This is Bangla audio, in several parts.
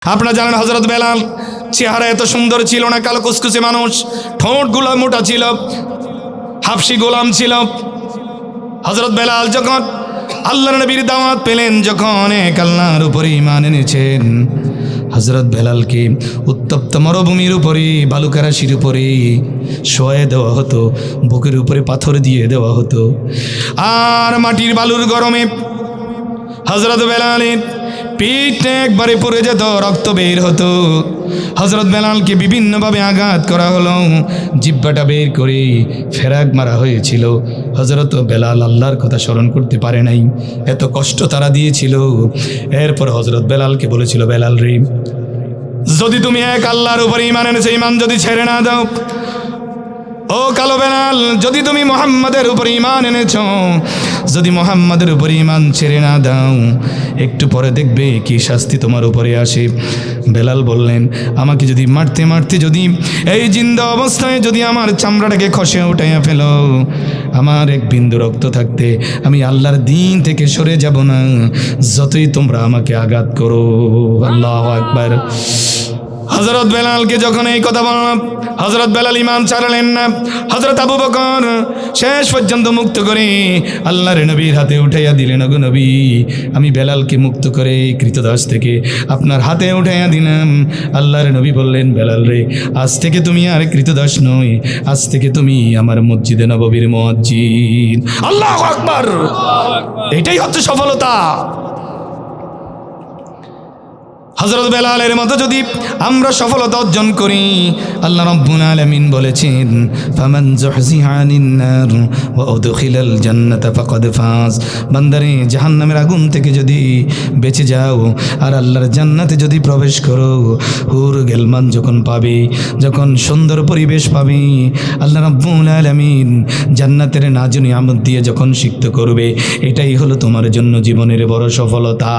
আপনারা জানেন হযরত বেলাল চেহারা এত সুন্দর ছিল না, কালো কুচকুচে মানুষ, ঠোঁটগুলো মোটা ছিল, হাফসি গোলাম ছিল। হযরত বেলাল যখন আল্লাহর নবীর দাওয়াত পেলেন, যখন অনেক আল্লাহর উপরে ঈমান এনেছেন, হযরত বেলালকে উত্তপ্ত মরুভূমির উপরে, বালুকারাশির উপরে শোয়ে দেওয়া হতো, বুকের উপরে পাথর দিয়ে দেওয়া হতো, আর মাটির বালুর গরমে হযরত বেলালের পিঠ একবারে পড়ে যেত, রক্ত বের হতো। হযরত বেলালকে বিভিন্নভাবে আঘাত করা হলো, জিহ্বাটা বের করে ফেরাক মারা হয়েছিল। হযরত বেলাল আল্লাহর কথা স্মরণ করতে পারে নাই, এত কষ্ট তারা দিয়েছিল। এরপর হযরত বেলালকে বলেছিল, বেলাল রে, যদি তুমি এক আল্লাহর উপর ঈমান এনেছো, ঈমান যদি ছেড়ে না দাও, ও কালো বেলাল, যদি তুমি মুহাম্মাদের উপর ঈমান এনেছো, যদি মুহাম্মাদের উপর ঈমান ছেড়ে না দাও, একটু পরে দেখবে কি শাস্তি তোমার উপরে আসে। বেলাল বললেন, আমাকে যদি মারতে মারতে যদি এই জিন্দা অবস্থায় যদি আমার চামড়াটাকে খসে উঠাইয়া ফেলো, আমার এক বিন্দু রক্ত থাকতে আমি আল্লাহর দ্বীন থেকে সরে যাব না, যতই তোমরা আমাকে আঘাত করো। আল্লাহু আকবার। হযরত বেলালকে যখন এই কথা বললাম, হযরত বেলাল ঈমান ছাড়লেন না। হযরত আবু বকর শেষ পর্যন্ত মুক্ত করে আল্লাহর নবীর হাতে উঠাইয়া দিলেন, ওগো নবী, আমি বেলালকে মুক্ত করে কৃতদাস থেকে আপনার হাতে উঠাইয়া দিলাম। আল্লাহর নবী বললেন, বেলাল রে, আজ থেকে তুমি আর কৃতদাস নয়, আজ থেকে তুমি আমার মসজিদে নববীর মুয়াজ্জিন। আল্লাহু আকবার। এটাই হচ্ছে সফলতা। হযরত বেলালের মতো যদি আমরা সফলতা অর্জন করি, আল্লাহ রাব্বুল আলামিন বলেছেন, ফামান যুহজিহা আনিন নার ওয়া উদখিলাল জান্নাতা ফাকাদ ফাজ। বান্দারে, জাহান্নামের আগুন থেকে যদি বেঁচে যাও আর আল্লাহর জান্নাতে যদি প্রবেশ করো, হুর গেলমান যখন পাবে, যখন সুন্দর পরিবেশ পাবে, আল্লাহ রাব্বুল আলামিন জান্নাতের নাজ নিয়ামত দিয়ে যখন সিক্ত করবে, এটাই হলো তোমার জন্য জীবনের বড় সফলতা।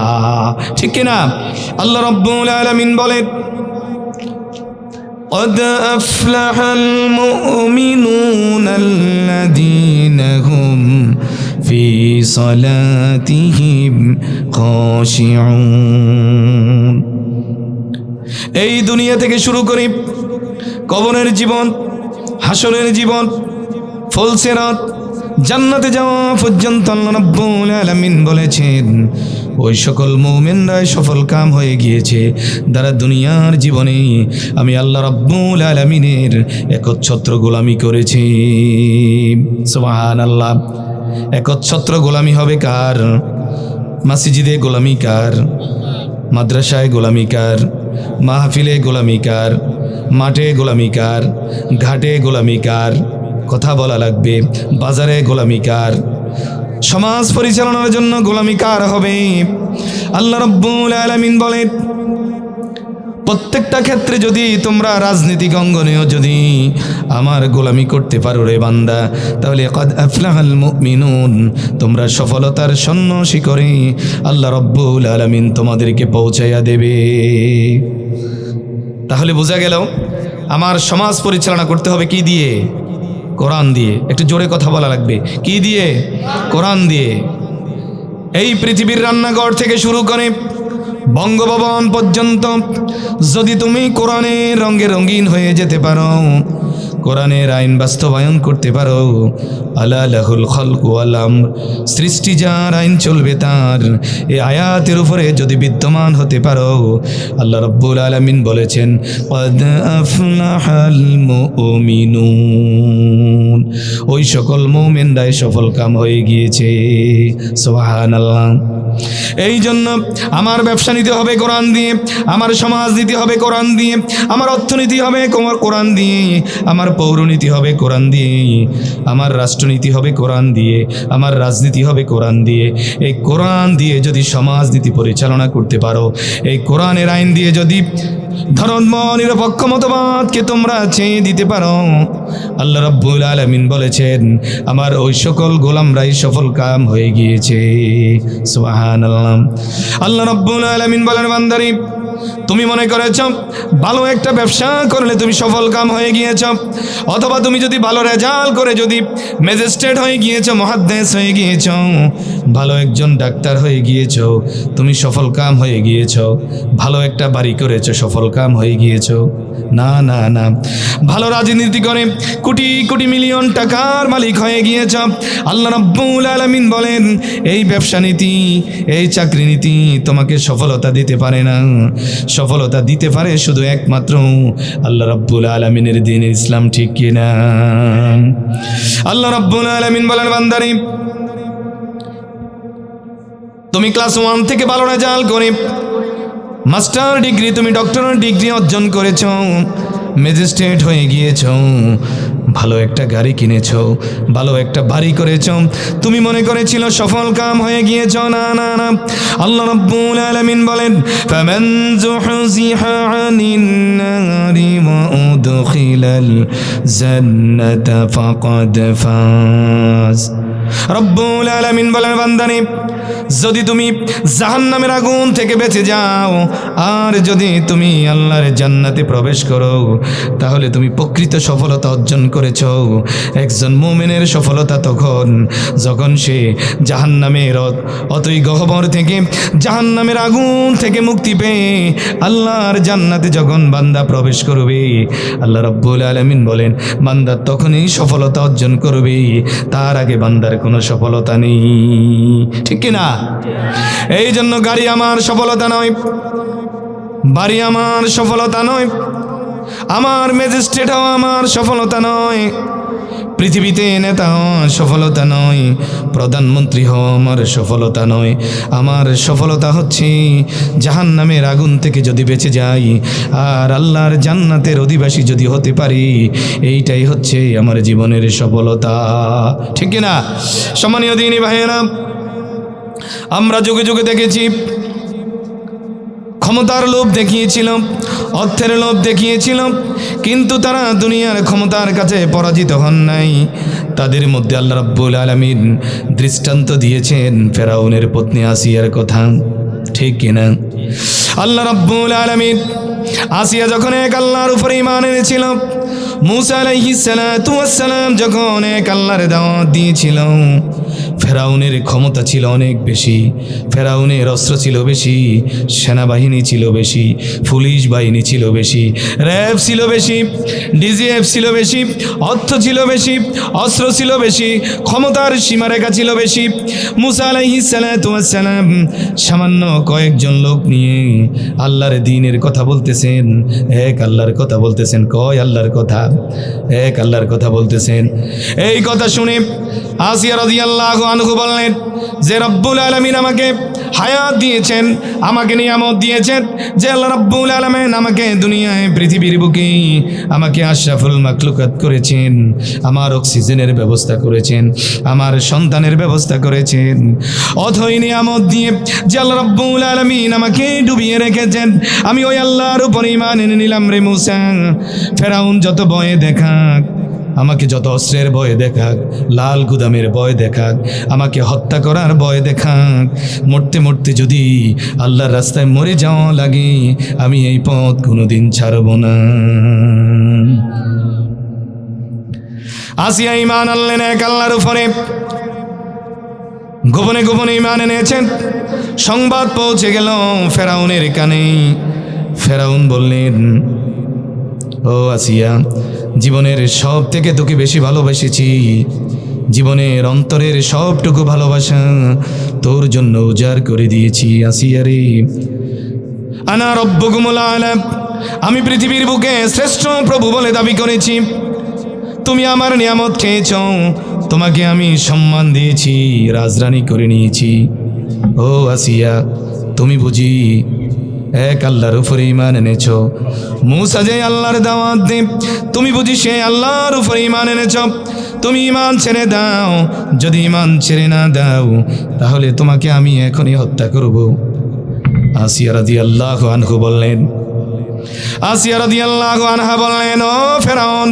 ঠিক কিনা? আল্লাহ রাব্বুল আলামিন বলেন, قد أفلح المؤمنون الذين هم في صلاتهم خاشعون। এই দুনিয়া থেকে শুরু করে কবরের জীবন, হাসরের জীবন, ফুলসিরাত, জান্নাতে যাওয়া পর্যন্ত আল্লাহ রাব্বুল আলামিন বলেছেন, ওই সকল মুমিনরাই সফল কাম হয়ে গিয়েছে যারা দুনিয়ার জীবনে আমি আল্লাহ রাব্বুল আলামিনের একচ্ছত্র গোলামি করেছি। সুবহানাল্লাহ। একচ্ছত্র গোলামি হবে কার? মসজিদে গোলামি কার? মাদ্রাসায় গোলামি কার? মাহফিলে গোলামি কার? মাঠে গোলামি কার? ঘাটে গোলামি কার? কথা বলা লাগবে। বাজারে গোলামি কার? সমাজ পরিচালনার জন্য গোলামি কার হবে? আল্লাহ রাব্বুল আলামিন বলেন, প্রত্যেকটা ক্ষেত্রে যদি তোমরা রাজনীতিক অঙ্গনেও যদি আমার গোলামি করতে পারো রে বান্দা, তাহলে কদ আফলাহাল মুমিনুন, তোমরা সফলতার শূন্য শিখরে আল্লাহ রাব্বুল আলামিন তোমাদেরকে পৌঁছাইয়া দেবে। তাহলে বোঝা গেল আমার সমাজ পরিচালনা করতে হবে কি দিয়ে? কোরআন দিয়ে। একটু জোরে কথা বলা লাগবে। কি দিয়ে? কোরআন দিয়ে। এই পৃথিবীর রান্নাঘর থেকে শুরু করে বঙ্গভবন পর্যন্ত যদি তুমি কোরআনের রঙে রঙিন হয়ে যেতে পারো, কোরআনের আইন বাস্তবায়ন করতে পারো, আলা লাহুল খালকু ওয়াল আমর, সৃষ্টি যার আইন চলবে তার, এই আয়াতের উপরে যদি বিদ্যমান হতে পারো, আল্লাহ রাব্বুল আলামিন বলেছেন, ক্বাদ আফলাহাল মুমিনুন, ওই সকল মুমিনরাই সফল কাম হয়ে গিয়েছে। সুবহানাল্লাহ। এই জন্য আমার ব্যবসা নিতে হবে কোরআন দিয়ে, আমার সমাজ নিতে হবে কোরআন দিয়ে, আমার অর্থনীতি হবে কোরআন দিয়ে, আমার পৌরনীতি হবে কোরআন দিয়ে, আমার রাষ্ট্রনীতি হবে কোরআন দিয়ে, আমার রাজনীতি হবে কোরআন দিয়ে। এই কোরআন দিয়ে যদি সমাজনীতি পরিচালনা করতে পারো, এই কোরআনের আইন দিয়ে যদি ধর্ম নিরপেক্ষ মতবাদকে তোমরা চেয়ে দিতে পারো, আল্লাহ রাব্বুল আলামিন বলেছেন, আমার ওই সকল গোলামরাই সফল কাম হয়ে গিয়েছে। সুবহানাল্লাহ। আল্লাহ রাব্বুল আলামিন বলেন, বান্দারে, তুমি মনে করেছ ভালো একটা ব্যবসা করলে তুমি সফল কাম হয়ে গিয়েছ, অথবা তুমি যদি ভালো রেজাল্ট করে যদি ম্যাজিস্ট্রেট হয়ে গিয়েছ, মুহাদ্দিস হয়ে গিয়েছ, ভালো একজন ডাক্তার হয়ে গিয়েছো, তুমি সফল কাম হয়ে গিয়েছো। ভালো একটা বাড়ি করেছো, সফল কাম হয়ে গিয়েছো। না না না, ভালো রাজনীতি করে কোটি কোটি মিলিয়ন টাকার মালিক হয়ে গিয়েছ। আল্লাহ রাব্বুল আলামিন বলেন, এই ব্যবসা নীতি, এই চাকরি নীতি তোমাকে সফলতা দিতে পারে না। সফলতা দিতে পারে শুধু একমাত্র আল্লাহ রাব্বুল আলামিনের দ্বীন ইসলাম, ঠিক কিনা? আল্লাহ রাব্বুল আলামিন বলেন, বান্দারে তুমি ক্লাস 1 থেকে ভালো রেজাল্ট করে মাস্টার ডিগ্রি, তুমি ডক্টরেট ডিগ্রি অর্জন করেছ, ম্যাজিস্ট্রেট হয়ে গিয়েছ, ভালো একটা গাড়ি কিনেছ, ভালো একটা বাড়ি করেছ, তুমি মনে করেছিল সফল কাম হয়ে গিয়েছ। না না না, আল্লাহ রাব্বুল আলামিন বলেন, ফামান যুহজিহা আনিন নারি ওয়া উদখিলাল জান্নাতা ফাকাদ ফাজ। রব্বুল আলামিন বলেন, বান্দারে যদি তুমি জাহান্নামের আগুন থেকে বেঁচে যাও আর যদি তুমি আল্লাহর জান্নাতে প্রবেশ করো, তাহলে তুমি প্রকৃত সফলতা অর্জন করেছ। একজন মুমিনের সফলতা তখন যখন সে জাহান্নামের অতই গহ্বর থেকে, জাহান্নামের আগুন থেকে মুক্তি পেয়ে আল্লাহর জান্নাতে যখন বান্দা প্রবেশ করবে, আল্লাহ রাব্বুল আলামিন বলেন বান্দা তখনই সফলতা অর্জন করবে, তার আগে বান্দার কোনো সফলতা নেই, ঠিক কিনা? এই জন্য গাড়ি আমার সফলতা নয়, বাড়ি আমার সফলতা নয়, আমার ম্যাজিস্ট্রেট হওয়া আমার সফলতা নয়, পৃথিবীতে নেতা হওয়া সফলতা নয়, প্রধানমন্ত্রী হওয়া আমার সফলতা নয়। আমার সফলতা হচ্ছে জাহান্নামের আগুন থেকে যদি বেঁচে যাই আর আল্লাহর জান্নাতের অধিবাসী যদি হতে পারি, এইটাই হচ্ছে আমার জীবনের সফলতা, ঠিক কিনা? সম্মানীয় দিনী ভাইয়েরা, আমরা যুগে যুগে দেখেছি ক্ষমতার লোভ দেখিয়েছিল, অর্থের লোভ দেখিয়েছিল, কিন্তু তারা দুনিয়ার ক্ষমতার কাছে পরাজিত হন নাই। তাদের মধ্যে আল্লাহ রাব্বুল আলামিন দৃষ্টান্ত দিয়েছেন ফেরাউনের পত্নী আসিয়ার কথা, ঠিক কিনা? আল্লাহ রাব্বুল আলামিন আসিয়া যখন এক আল্লাহর উপরে ঈমান এনেছিল, মূসা আলাইহিস সালাতু ওয়াস সালাম যখন এক আল্লাহর দাওয়াত দিয়েছিল, ফেরাউনের ক্ষমতা ছিল অনেক বেশি, ফেরাউনের অস্ত্র ছিল বেশি, সেনাবাহিনী ছিল বেশি, পুলিশ বাহিনী ছিল বেশি, র্যাব ছিল বেশি, ডিজিএফ ছিল বেশি, অর্থ ছিল বেশি, অস্ত্র ছিল বেশি, ক্ষমতার সীমারেখা ছিল বেশি। মূসা আলাইহিস সালাতু ওয়াস সালাম সামান্য কয়েকজন লোক নিয়ে আল্লাহর দ্বীনের কথা বলতেছেন, এক আল্লাহর কথা বলতেছেন, কয় আল্লাহর কথা, এক আল্লাহর কথা বলতেছেন। এই কথা শুনে আসিয়া রাদিয়াল্লাহু আনহু বললেন যে রব্বুল আলামিন আমাকে হায়াত দিয়েছেন, আমাকে নিয়ামত দিয়েছেন, যে আল্লাহ রব্বুল আলামিন আমাকে দুনিয়ায় পৃথিবীর বুকে আমাকে আশরাফুল মাখলুকাত করেছেন, আমার অক্সিজেনের ব্যবস্থা করেছেন, আমার সন্তানের ব্যবস্থা করেছেন, অথই নিয়ামত দিয়ে যে আল্লাহ রব্বুল আলামিন আমাকে ডুবিয়ে রেখেছেন, আমি ওই আল্লাহর উপর ঈমান এনে নিলাম রে মূসা। ফেরাউন যত ভয়ে দেখাক, আমাকে যত অস্ত্রের ভয় দেখাক, লাল গুদামের ভয় দেখাক, আমাকে হত্যা করার ভয় দেখাক, মরতে মরতে যদি আল্লাহর রাস্তায় মরে যাওয়া লাগে, আমি এই পথ কোনোদিন ছাড়ব না। আসিয়া ঈমান আনলেন এক আল্লাহর উপরে, গোপনে গোপনে ঈমান এনেছেন। সংবাদ পৌঁছে গেল ফেরাউনের কানে। ফেরাউন বললেন, ও আসিয়া, জীবনের সব থেকে তোকে বেশি ভালোবেসেছি, জীবনের অন্তরের সবটুকু ভালোবাসা তোর জন্য উজাড় করে দিয়েছি। আসিয়া রে, আনা রব্বুকুমুল আলা, আমি পৃথিবীর বুকে শ্রেষ্ঠ প্রভু বলে দাবি করেছি, তুমি আমার নিয়ামত খেয়েছ, তোমাকে আমি সম্মান দিয়েছি, রাজরানী করে নিয়েছি। ও আসিয়া, তুমি বুঝি এক আল্লাহর উপরে ঈমান এনেছ? মূসা যে আল্লাহর দাওয়াত দে, তুমি বুঝি সে আল্লাহর উপরে ঈমান এনেছ? তুমি ঈমান ছেড়ে দাও, যদি ঈমান ছেড়ে না দাও তাহলে তোমাকে আমি এখনই হত্যা করব। আসিয়া রাদিয়াল্লাহু আনহু বললেন, আসিয়া রাদিয়াল্লাহু আনহা বললেন, ও ফেরাউন,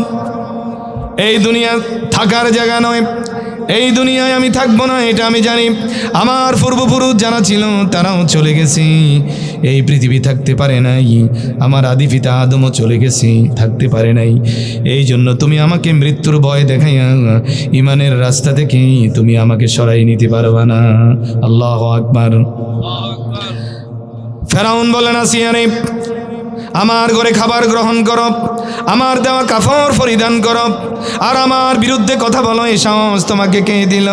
এই দুনিয়া থাকার জায়গা নয়, এই দুনিয়ায় আমি থাকবো না এটা আমি জানি। আমার পূর্বপুরুষ যারা ছিল তারাও চলে গেছে, এই পৃথিবী থাকতে পারে নাই, আমার আদি পিতা আদমও চলে গেছে, থাকতে পারে নাই। এই জন্য তুমি আমাকে মৃত্যুর ভয় দেখাইয়া ইমানের রাস্তা থেকে তুমি আমাকে সরাই নিতে পারবা না। আল্লাহু আকবার। ফেরাউন বলেন, আসিয়া রে, আমার ঘরে খাবার গ্রহণ করো, আমার দেওয়া কাফর পরিধান করো, আর আমার বিরুদ্ধে কথা বলো, এই সাহস তোমাকে কে দিল?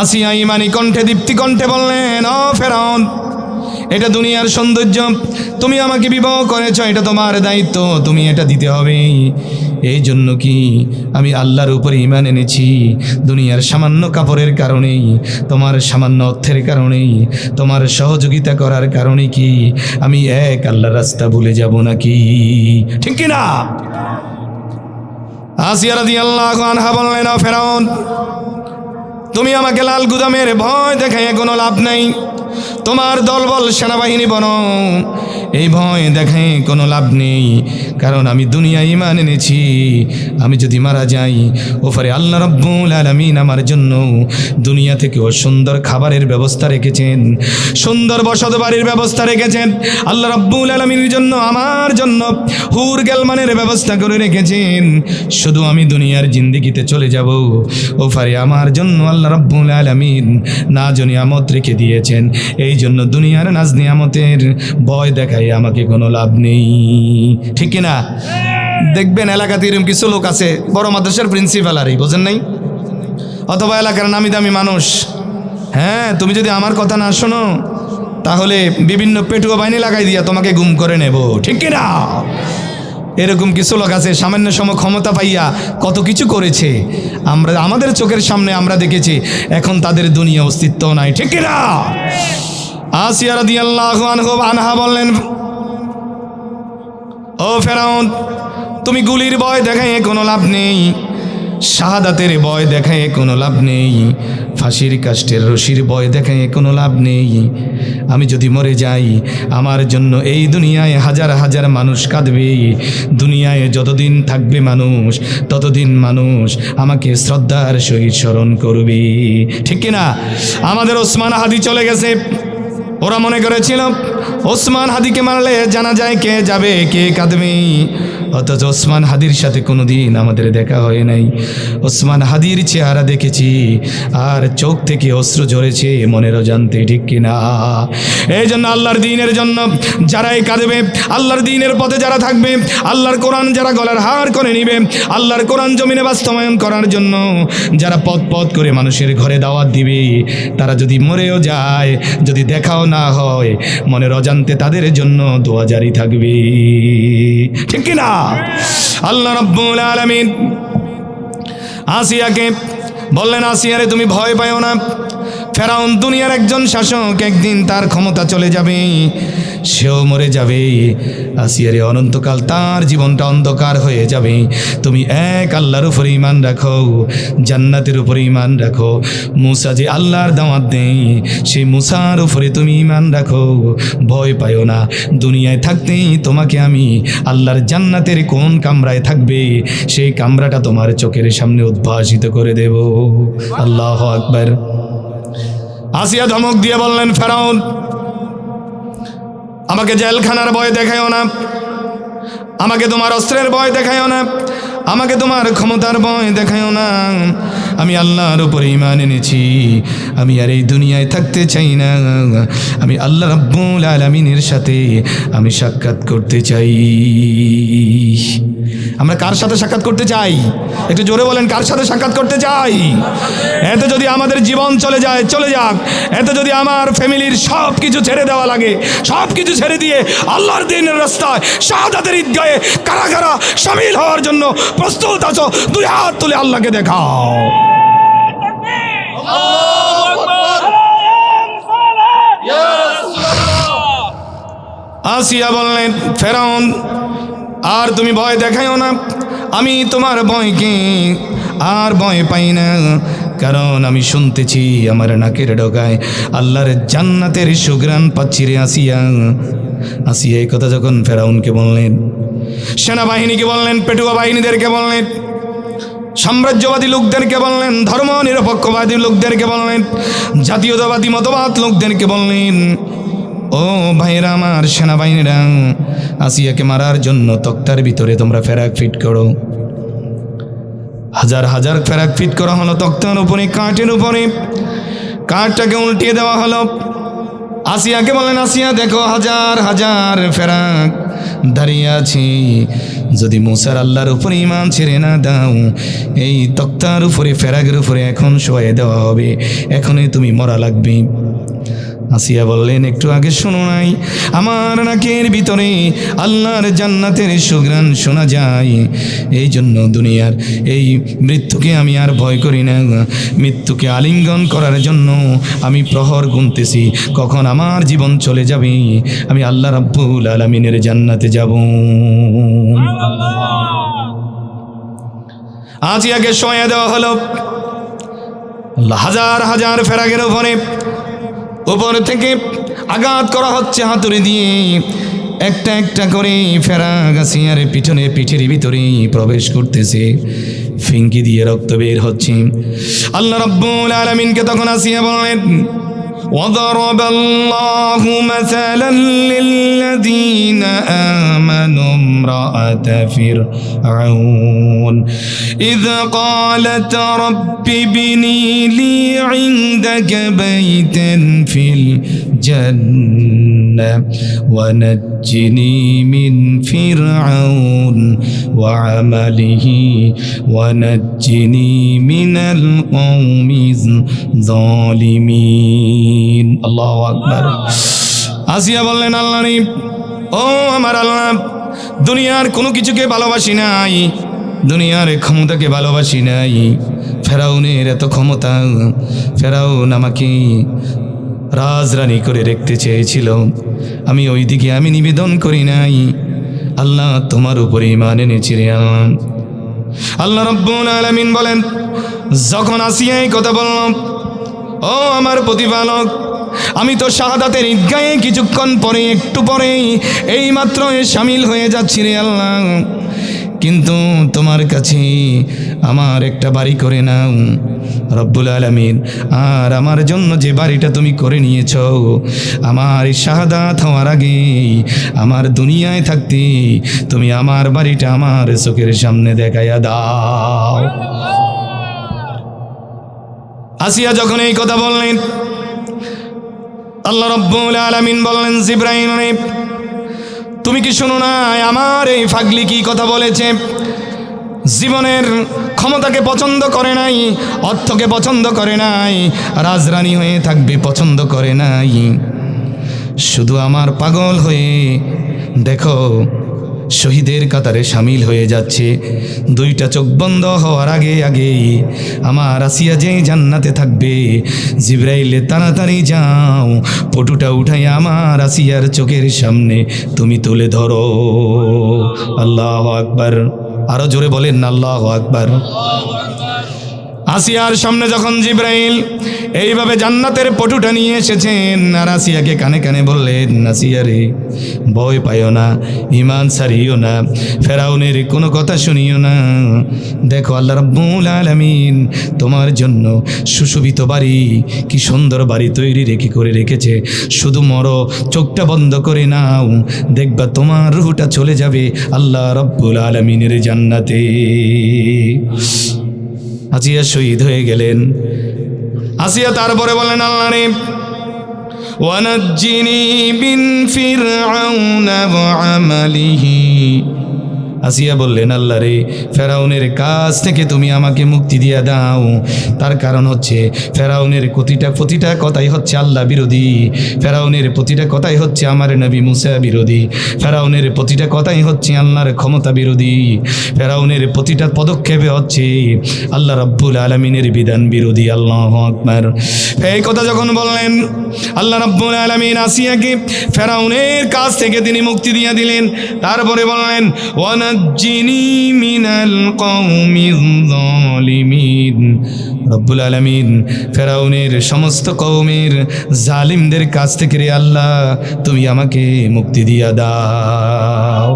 আসিয়া ইমানি কণ্ঠে, দীপ্তি কণ্ঠে বললেন, ও ফেরাউন, এটা দুনিয়ার সৌন্দর্য, তুমি আমাকে বিবাহ করেছ, এটা তোমার দায়িত্ব, তুমি এটা দিতে হবে। এই জন্য কি আমি আল্লাহর উপরে ঈমান এনেছি। দুনিয়ার সামান্য কাপড়ের কারণেই, তোমার সামান্য অর্থের কারণেই, তোমার সহযোগিতা করার কারণে কি আমি এক আল্লাহর রাস্তা ভুলে যাব নাকি? ঠিক কি না? আসিয়া রাদিয়াল্লাহু আনহা বললেন, ও ফেরাউন, তুমি আমাকে লাল গুদামের ভয় দেখায় কোনো লাভ নাই, তোমার দলবল সেনাবাহিনী বনো, এই ভয় দেখে কোনো লাভ নেই, কারণ আমি দুনিয়ায় ঈমান এনেছি। আমি যদি মারা যাই, ওপারে আল্লাহ রাব্বুল আলামিন আমার জন্য দুনিয়া থেকেও সুন্দর খাবারের ব্যবস্থা রেখেছেন, সুন্দর বসত বাড়ির ব্যবস্থা রেখেছেন। আল্লাহ রাব্বুল আলামিনের জন্য, আমার জন্য হুর গেলমানের ব্যবস্থা করে রেখেছেন। শুধু আমি দুনিয়ার জিন্দেগিতে চলে যাব, ওপারে আমার জন্য আল্লাহ রাব্বুল আলামিন নাজ নিয়ামত রেখে দিয়েছেন। এই জন্য দুনিয়ার নাজ নিয়ামতের ভয় দেখাই আমাকে কোনো লাভ নেই। ঠিক কিনা? দেখবেন এলাকাতে এরকম কিছু লোক আছে, বড় মাদ্রাসার প্রিন্সিপাল, আর বোঝেন নাই, অথবা এলাকার নামি দামি মানুষ। হ্যাঁ, তুমি যদি আমার কথা না শোনো, তাহলে বিভিন্ন পেটুয়া বাহিনী লাগাই দিয়া তোমাকে গুম করে নেব। ঠিক কিনা? এরকম কিছু লোক আছে, সামান্য সময় ক্ষমতা পাইয়া কত কিছু করেছে, আমরা আমাদের চোখের সামনে আমরা দেখেছি, এখন তাদের দুনিয়া অস্তিত্ব নাই। ঠিক কিনা? আসিয়া রাদিয়াল্লাহু আনহা বললেন, ও ফেরাউন, তুমি গুলির ভয় দেখায় কোনো লাভ নেই, শাহাদাতের ভয় দেখায় কোনো লাভ নেই, ফাঁসির কাষ্ঠের রশির ভয় দেখায় কোনো লাভ নেই। আমি যদি মরে যাই, আমার জন্য এই দুনিয়ায় হাজার হাজার মানুষ কাঁদবে, দুনিয়ায় যতদিন থাকবে মানুষ, ততদিন মানুষ আমাকে শ্রদ্ধার সহিত স্মরণ করবে। ঠিক কিনা? আমাদের ওসমান হাদি চলে গেছে, ওরা মনে করেছিল ওসমান হাদিকে মারলে জানা যায় কে যাবে, কে কাঁদবে, অথচ ওসমান হাদির সাথে কোনোদিন আমাদের দেখা হয় নাই। ওসমান হাদির চেহারা দেখেছি, আর চোখ থেকে অশ্রু ঝরেছে মনের অজান্তে। ঠিক কিনা? এই জন্য আল্লাহর দ্বীনের জন্য যারাই কাঁদবে, আল্লাহর দ্বীনের পথে যারা থাকবে, আল্লাহর কোরআন যারা গলার হার করে নিবে, আল্লাহর কোরআন জমিনে বাস্তবায়ন করার জন্য যারা পথ পথ করে মানুষের ঘরে দাওয়াত দিবে, তারা যদি মরেও যায়, যদি দেখাও না হয়, মনের অজান্তে তাদের জন্য দোয়া জারি থাকবে। ঠিক কিনা? আল্লাহ রাব্বুল আলামিন আসিয়াকে বললেন, আসিয়া রে, তুমি ভয় পাও না, ফেরাউন দুনিয়ার একজন শাসক, একদিন তার ক্ষমতা চলে যাবে, সেও মরে যাবে। আসিয়ারে, অনন্তকাল তার জীবনটা অন্ধকার হয়ে যাবে। তুমি এক আল্লাহর উপরে ঈমান রাখো, জান্নাতের উপরে ঈমান রাখো। মুসা যে আল্লাহর দাওয়াত দেয়, সেই মুসার উপরে তুমি ঈমান রাখো, ভয় পাইও না। দুনিয়ায় থাকতেই তোমাকে আমি আল্লাহর জান্নাতের কোন কামরায় থাকবে, সেই কামরাটা তোমার চোখের সামনে উদ্ভাসিত করে দেব। আল্লাহু আকবার। আসিয়া ধমক দিয়ে বললেন, ফেরাউন, আমাকে জেলখানার ভয় দেখায়ও না, আমাকে তোমার অস্ত্রের ভয় দেখায়ও না, আমাকে তোমার ক্ষমতার ভয় দেখায়ও না। আমি আল্লাহর উপরে ঈমান এনেছি, আমি আর এই দুনিয়ায় থাকতে চাই না, আমি আল্লাহ রাব্বুল আলামিনের সাথে আমি সাক্ষাৎ করতে চাই। আমরা কার সাথে সাক্ষাৎ করতে চাই? একটু জোরে বলেন, কার সাথে সাক্ষাৎ করতে চাই? এতে যদি আমাদের জীবন চলে যায়, চলে যাক। এতে যদি আমার ফ্যামিলির সব কিছু ছেড়ে দেওয়া লাগে, সব কিছু ছেড়ে দিয়ে আল্লাহর দ্বীনের রাস্তায় শাহাদাতের ঈদগাহে কারা কারা শামিল হওয়ার জন্য প্রস্তুত আছো? দুই হাত তুলে আল্লাহকে দেখাও। আসিয়া বললেন, ফেরাউন, আর তুমি ভয় দেখাইও না, আমি তোমার ভয়কে আর ভয় পাই না, কারণ আমি শুনতেছি আমার নাকের ডগায় আল্লাহর জান্নাতের সুঘ্রাণ পাচ্ছি রে আসিয়া। আসিয়া এই কথা যখন ফেরাউনকে বললেন, সেনাবাহিনীকে বললেন, পেটুয়া বাহিনীদেরকে বললেন, সাম্রাজ্যবাদী লোকদেরকে বললেন, ধর্ম নিরপেক্ষবাদী লোকদেরকে বললেন, জাতীয়তাবাদী মতবাদ লোকদেরকে বললেন, ও ভাইরা আমার, সেনাবাহিনীরা, আসিয়াকে মারার জন্য তক্তার ভিতরে তোমরা ফেরাক ফিট করো। হাজার হাজার ফেরাক ফিট করা হলো তক্তার উপরে, কাঠের উপরে। কাঠটাকে উল্টিয়ে দেওয়া হলো। আসিয়াকে বলেন, আসিয়া দেখো, হাজার হাজার ফেরাক দাঁড়িয়ে আছি। যদি মুসার আল্লাহর উপরে ঈমান ছেড়ে না দাও, এই তক্তার উপরে, ফেরাকের উপরে এখন শোয়ে দেওয়া হবে, এখনই তুমি মরা লাগবে। আসিয়া বললেন, একটু আগে শোনো নাই আমার নাকের ভিতরে আল্লাহর জান্নাতের সুঘ্রাণ শোনা যায়, এই জন্য দুনিয়ার এই মৃত্যুকে আমি আর ভয় করি না। মৃত্যুকে আলিঙ্গন করার জন্য আমি প্রহর গুনতেছি, কখন আমার জীবন চলে যাবে, আমি আল্লাহ রাব্বুল আলামিনের জান্নাতে যাব। আসিয়াকে শোয়া দেওয়া হলো। হাজার হাজার ফেরাকের উপর থেকে আঘাত করা হচ্ছে হাতুড়ি দিয়ে। একটা একটা করে ফেরাক আসিয়ার পিঠের ভিতরে প্রবেশ করতেছে, ফিঙ্কি দিয়ে রক্ত বের হচ্ছে। আল্লাহ রাব্বুল আলামিনকে তখন আসিয়া বললেন, وضرب الله مثلا للذين آمنوا امرأة فرعون إذ قالت رب ابني لي عندك بيتا في الجنة ونجني من فرعون وعمله ونجني من القوم الظالمين। আল্লাহু আকবার। আসিয়া বললেন, আল্লাহ রে, ও আমার আল্লাহ, দুনিয়ার কোনো কিছুকে ভালোবাসি নাই, দুনিয়ার ক্ষমতাকে ভালোবাসি নাই। ফেরাউনের এত ক্ষমতা, ফেরাউন আমাকে রাজরানী করে রাখতে চেয়েছিল, আমি ওই দিকে আমি নিবেদন করি নাই। আল্লাহ তোমার উপরে ঈমান এনেছি রে আল্লাহ। আল্লাহ রাব্বুল আলামিন বলেন, যখন আসিয়া এই কথা বলল, ও আমার প্রতিপালক, আমি তো শাহাদাতের ঈদগাহে কিছুক্ষণ পরে, একটু পরেই এই মাত্র শামিল হয়ে যাচ্ছি রে আল্লাহ, কিন্তু তোমার কাছে আমার একটা বাড়ি করে নাও রব্বুল আলামিন। আর আমার জন্য যে বাড়িটা তুমি করে নিয়েছ, আমার শাহাদাত হওয়ার আগে, আমার দুনিয়ায় থাকতে তুমি আমার বাড়িটা আমার চোখের সামনে দেখাইয়া দাও। আসিয়া যখন এই কথা বললেন, আল্লাহ রাব্বুল আলামিন বললেন, জিবরাইল, তুমি কি শোনো না আমার এই ফাগলি কি কথা বলেছে? জীবনের ক্ষমতাকে পছন্দ করে নাই, অর্থকে পছন্দ করে নাই, রাজরানী হয়ে থাকবে পছন্দ করে নাই, শুধু আমার পাগল হয়ে দেখো শহীদের কাতারে সামিল হয়ে যাচ্ছে। দুইটা চোখ বন্ধ হওয়ার আগে আগেই আমার আসিয়া যে জান্নাতে থাকবে। জিবরাইলে তাড়াতাড়ি যাও, পটুটা উঠাই আমার আসিয়ার চোখের সামনে তুমি তুলে ধরো। আল্লাহু আকবার। আরো জোরে বলেন না আল্লাহু আকবার। আসিয়ার সামনে যখন জিবরাইল এইভাবে জান্নাতের পটুটা নিয়ে এসেছেন, আর আসিয়াকে কানে কানে বললেন, আসিয়া রে, ভয় পাইও না, ঈমান ছাড়িও না, ফেরাউনের কোনো কথা শুনিও না। দেখো আল্লাহ রাব্বুল আলামিন তোমার জন্য সুশোভিত বাড়ি, কি সুন্দর বাড়ি তৈরি করে রেখেছে। শুধু মরো, চোখটা বন্ধ করে নাও, দেখবা তোমার রূহটা চলে যাবে আল্লাহ রাব্বুল আলামিনের জান্নাতে। আসিয়া শহীদ হয়ে গেলেন। আসিয়া তারপরে বলেন, আল্লাহ রে, ওয়ানাজ্জিনি মিন ফিরআউনা ওয়া আমালিহি। আসিয়া বললেন, আল্লাহ রে, ফেরাউনের কাছ থেকে তুমি আমাকে মুক্তি দিয়ে দাও। তার কারণ হচ্ছে ফেরাউনের প্রতিটা কথাই হচ্ছে আল্লাহ বিরোধী, ফেরাউনের প্রতিটা কথাই হচ্ছে আমার নবী মুসা বিরোধী, ফেরাউনের প্রতিটা কথাই হচ্ছে আল্লাহর ক্ষমতা বিরোধী, ফেরাউনের প্রতিটা পদক্ষেপে হচ্ছে আল্লাহ রাব্বুল আলামিনের বিধান বিরোধী। আল্লাহু আকবার। এই কথা যখন বললেন, আল্লাহ রাব্বুল আলামিন আসিয়াকে ফেরাউনের কাছ থেকে তিনি মুক্তি দিয়ে দিলেন। তারপরে বললেন, ওয়ানাজ্জিনি মিনাল কওমিজ যালিমিন। রব্বুল আলামিন ফেরাউনের সমস্ত কওমের জালিমদের কাছ থেকে রে আল্লাহ তুমি আমাকে মুক্তি দিয়া দাও।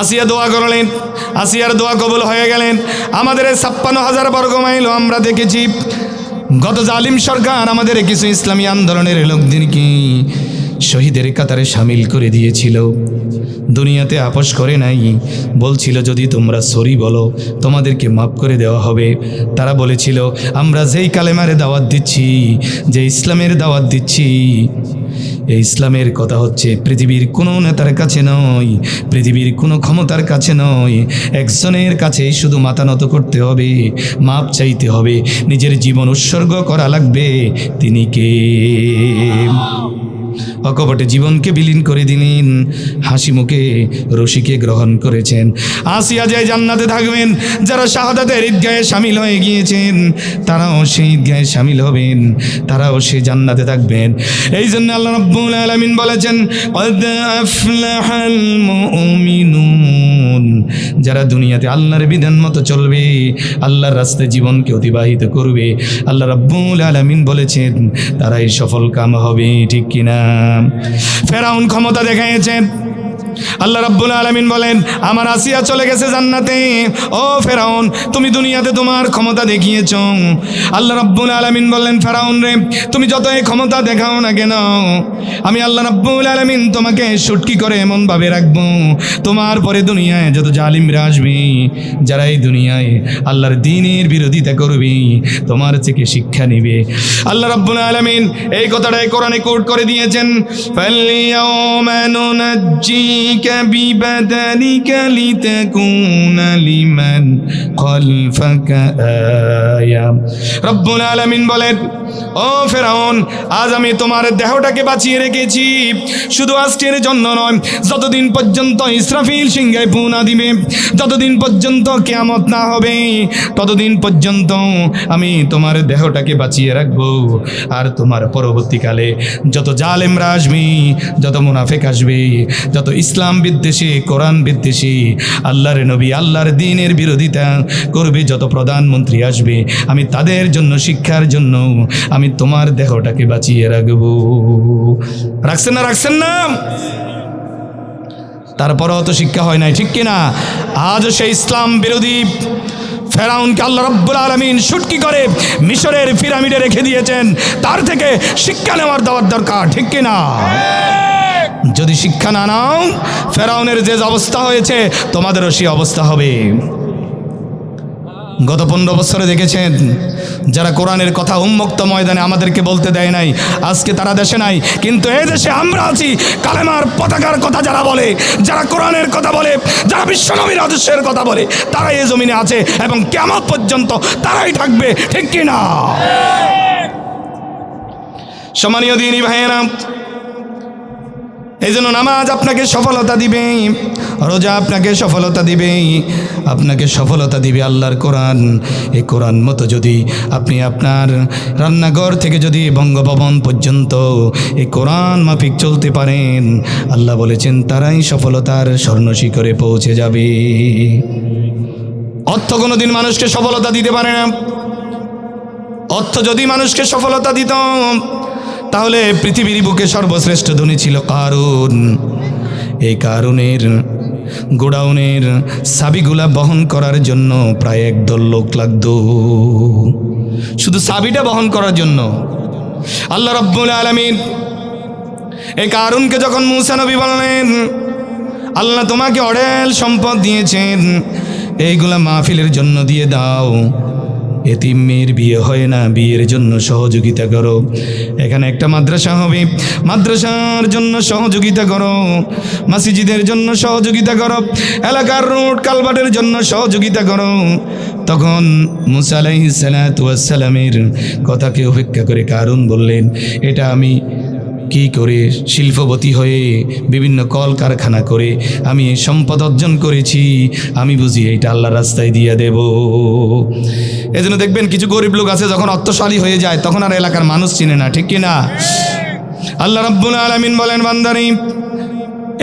আসিয়া দোয়া করলেন, আসিয়ার দোয়া কবুল হয়ে গেলেন। আমাদের 56,000 বর্গ মাইল আমরা দেখেছি, গত জালিম সরকার আমাদের কিছু ইসলামী আন্দোলনের লোকদেরকে শহীদের কাতারে সামিল করে দিয়েছিল, দুনিয়াতে আপোষ করে নাই। বলছিল যদি তোমরা সরি বলো তোমাদেরকে মাফ করে দেওয়া হবে। তারা বলেছিল আমরা যেই কালেমারে দাওয়াত দিচ্ছি, যে ইসলামের দাওয়াত দিচ্ছি, এই ইসলামের কথা হচ্ছে পৃথিবীর কোনো নেতার কাছে নয়, পৃথিবীর কোনো ক্ষমতার কাছে নয়, একজনের কাছেই শুধু মাথা নত করতে হবে, মাপ চাইতে হবে, নিজের জীবন উৎসর্গ করা লাগবে। তিনি কে? অকপটে জীবনকে বিলীন করে দিলেন, হাসি মুখে রশিকে গ্রহণ করেছেন। আসিয়া যে জান্নাতে থাকবেন, যারা শাহাদাতের ঈদগাহে শামিল হয়ে গিয়েছেন তারাও সেই ঈদগাহে শামিল হবেন, তারাও সেই জান্নাতে থাকবেন। এই জন্য আল্লাহ রাব্বুল আলামিন বলেছেন কদ আফলাহাল মুমিনুন, যারা দুনিয়াতে আল্লাহর বিধান মতো চলবে, আল্লাহর রাস্তায় জীবনকে অতিবাহিত করবে, আল্লাহ রাব্বুল আলামিন বলেছেন তারাই সফল কাম হবে। ঠিক কিনা? ফেরাউন ক্ষমতা দেখাইয়েছেন, আল্লাহ রাব্বুল আলামিন বলেন আমার আসিয়া চলে গেছে জান্নাতে। ও ফেরাউন, তুমি দুনিয়াতে তোমার ক্ষমতা দেখিয়েছ। আল্লাহ রাব্বুল আলামিন বললেন ফেরাউন রে, তুমি যতই ক্ষমতা দেখাও না কেন, আমি আল্লাহ রাব্বুল আলামিন তোমাকে শুটকি করে এমনভাবে রাখবো, তোমার পরে দুনিয়ায় যত জালিমরা আসবে, যারা এই দুনিয়ায় আল্লাহর দ্বীনের বিরোধিতা করবে, তোমার থেকে শিক্ষা নেবে। আল্লাহ রাব্বুল আলামিন এই কথাটাই কোরআনে কোট করে দিয়েছেন, ফালইয়াউমা নুনাজ্জিকা বিবাদানিকা লিতাকুনা লিমান খালফাকা আয়া। রব্বুল আলামিন বলেন ও ফেরাউন, আজ আমি তোমার দেহটাকে বাঁচিয়ে রেখেছি, শুধু আজকের জন্য নয়, যতদিন পর্যন্ত ইসরাফিল সিংহায় ফু না দিবে, যতদিন পর্যন্ত কিয়ামত না হবে, ততদিন পর্যন্ত আমি তোমার দেহটাকে বাঁচিয়ে রাখবো। আর তোমার পরবর্তীকালে যত জালেমরা আসবে, যত মুনাফিক আসবে, যত ইসলাম বিদ্বেষী, কোরআন বিদ্বেষী, আল্লাহর নবী, আল্লাহর দ্বীনের বিরোধিতা করবে, যত প্রধানমন্ত্রী আসবে, আমি তাদের জন্য শিক্ষার জন্য আমি তোমার দেহটাকে বাঁচিয়ে রাখবো। রাখছেন না? রাখছেন না? তারপরেও তো শিক্ষা হয় নাই, ঠিক কিনা? আজও সেই ইসলাম বিরোধী ফেরাউনকে আল্লাহ রাব্বুল আলামিন শুটকি করে মিশরের পিরামিডে রেখে দিয়েছেন, তার থেকে শিক্ষা নেওয়ার দেওয়ার দরকার, ঠিক কিনা? যদি শিক্ষা না নাও, ফেরাউনের যে অবস্থা হয়েছে তোমাদেরও সেই অবস্থা হবে। গত 15 বছরে দেখেছেন যারা কোরআনের কথা উন্মুক্ত ময়দানে আমাদেরকে বলতে দেয় নাই, আজকে তারা দেশে নাই, কিন্তু এই দেশে আমরা আছি। কালেমার পতাকার কথা যারা বলে, যারা কোরআনের কথা বলে, যারা বিশ্বনবীর আদর্শের কথা বলে, তারাই এই জমিনে আছে এবং কিয়ামত পর্যন্ত তারাই থাকবে, ঠিক কি না? সম্মানীয় দিনী ভাইয়েরা, এই জন্য নামাজ আপনাকে সফলতা দিবে, রোজা আপনাকে সফলতা দিবে, আপনাকে সফলতা দিবে আল্লাহর কোরআন। এই কোরআন মতো যদি আপনি আপনার রান্নাঘর থেকে যদি বঙ্গভবন পর্যন্ত এই কোরআন মাফিক চলতে পারেন, আল্লাহ বলেছেন তারাই সফলতার স্বর্ণ শিখরে পৌঁছে যাবে। অর্থ কোনোদিন মানুষকে সফলতা দিতে পারে না। অর্থ যদি মানুষকে সফলতা দিত, তাহলে পৃথিবীর বুকে সর্বশ্রেষ্ঠ ধনী ছিল কারুন। এই কারুনের গোডাউনের চাবিগুলা বহন করার জন্য প্রায় 1 দল লোক লাগতো, শুধু চাবিটা বহন করার জন্য। আল্লাহ রাব্বুল আলামিন এই কারুনকে যখন মূসা নবী বললেন, আল্লাহ তোমাকে অঢেল সম্পদ দিয়েছেন, এইগুলা মাহফিলের জন্য দিয়ে দাও। এতিম মেয়ের বিয়ে হয় না, বিয়ের জন্য সহযোগিতা করো। এখানে একটা মাদ্রাসা হবে, মাদ্রাসার জন্য সহযোগিতা করো। মসজিদের জন্য সহযোগিতা করো। এলাকার রোড কালভার্টের জন্য সহযোগিতা করো। তখন মূসা আলাইহিস সালাতু ওয়াস সালামের কথাকে উপেক্ষা করে কারুন বললেন, এটা আমি কি করে শিল্পপতি হয়ে বিভিন্ন কল কারখানা করে আমি এই সম্পদ অর্জন করেছি, আমি বুঝি এইটা আল্লাহর রাস্তায় দিয়ে দেব। এজন্য দেখবেন কিছু গরিব লোক আছে, যখন অর্থশালী হয়ে যায় তখন আর এলাকার মানুষ চিনে না, ঠিক কিনা? আল্লাহ রাব্বুল আলামিন বলেন, বান্দারে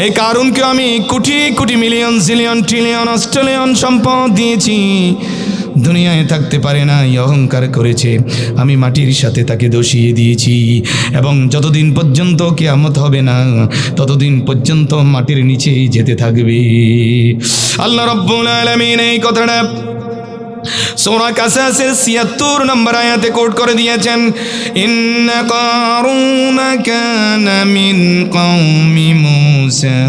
এই কারুনকে আমি crore crore million zillion trillion Australian সম্পদ দিয়েছি, দুনিয়ায় থাকতে পারে না, অহংকার করেছে, আমি মাটির সাথে তাকে দোষিয়ে দিয়েছি এবং যতদিন পর্যন্ত কিয়ামত হবে না ততদিন পর্যন্ত মাটির নিচেই যেতে থাকবে। আল্লাহ রাব্বুল আলামিন এই কথাটা সূরা কাসাসের ৭৬ নম্বর আয়াতে কোট করে দিয়েছেন, ইন্না কারুন কানা মিন কওমি মূসা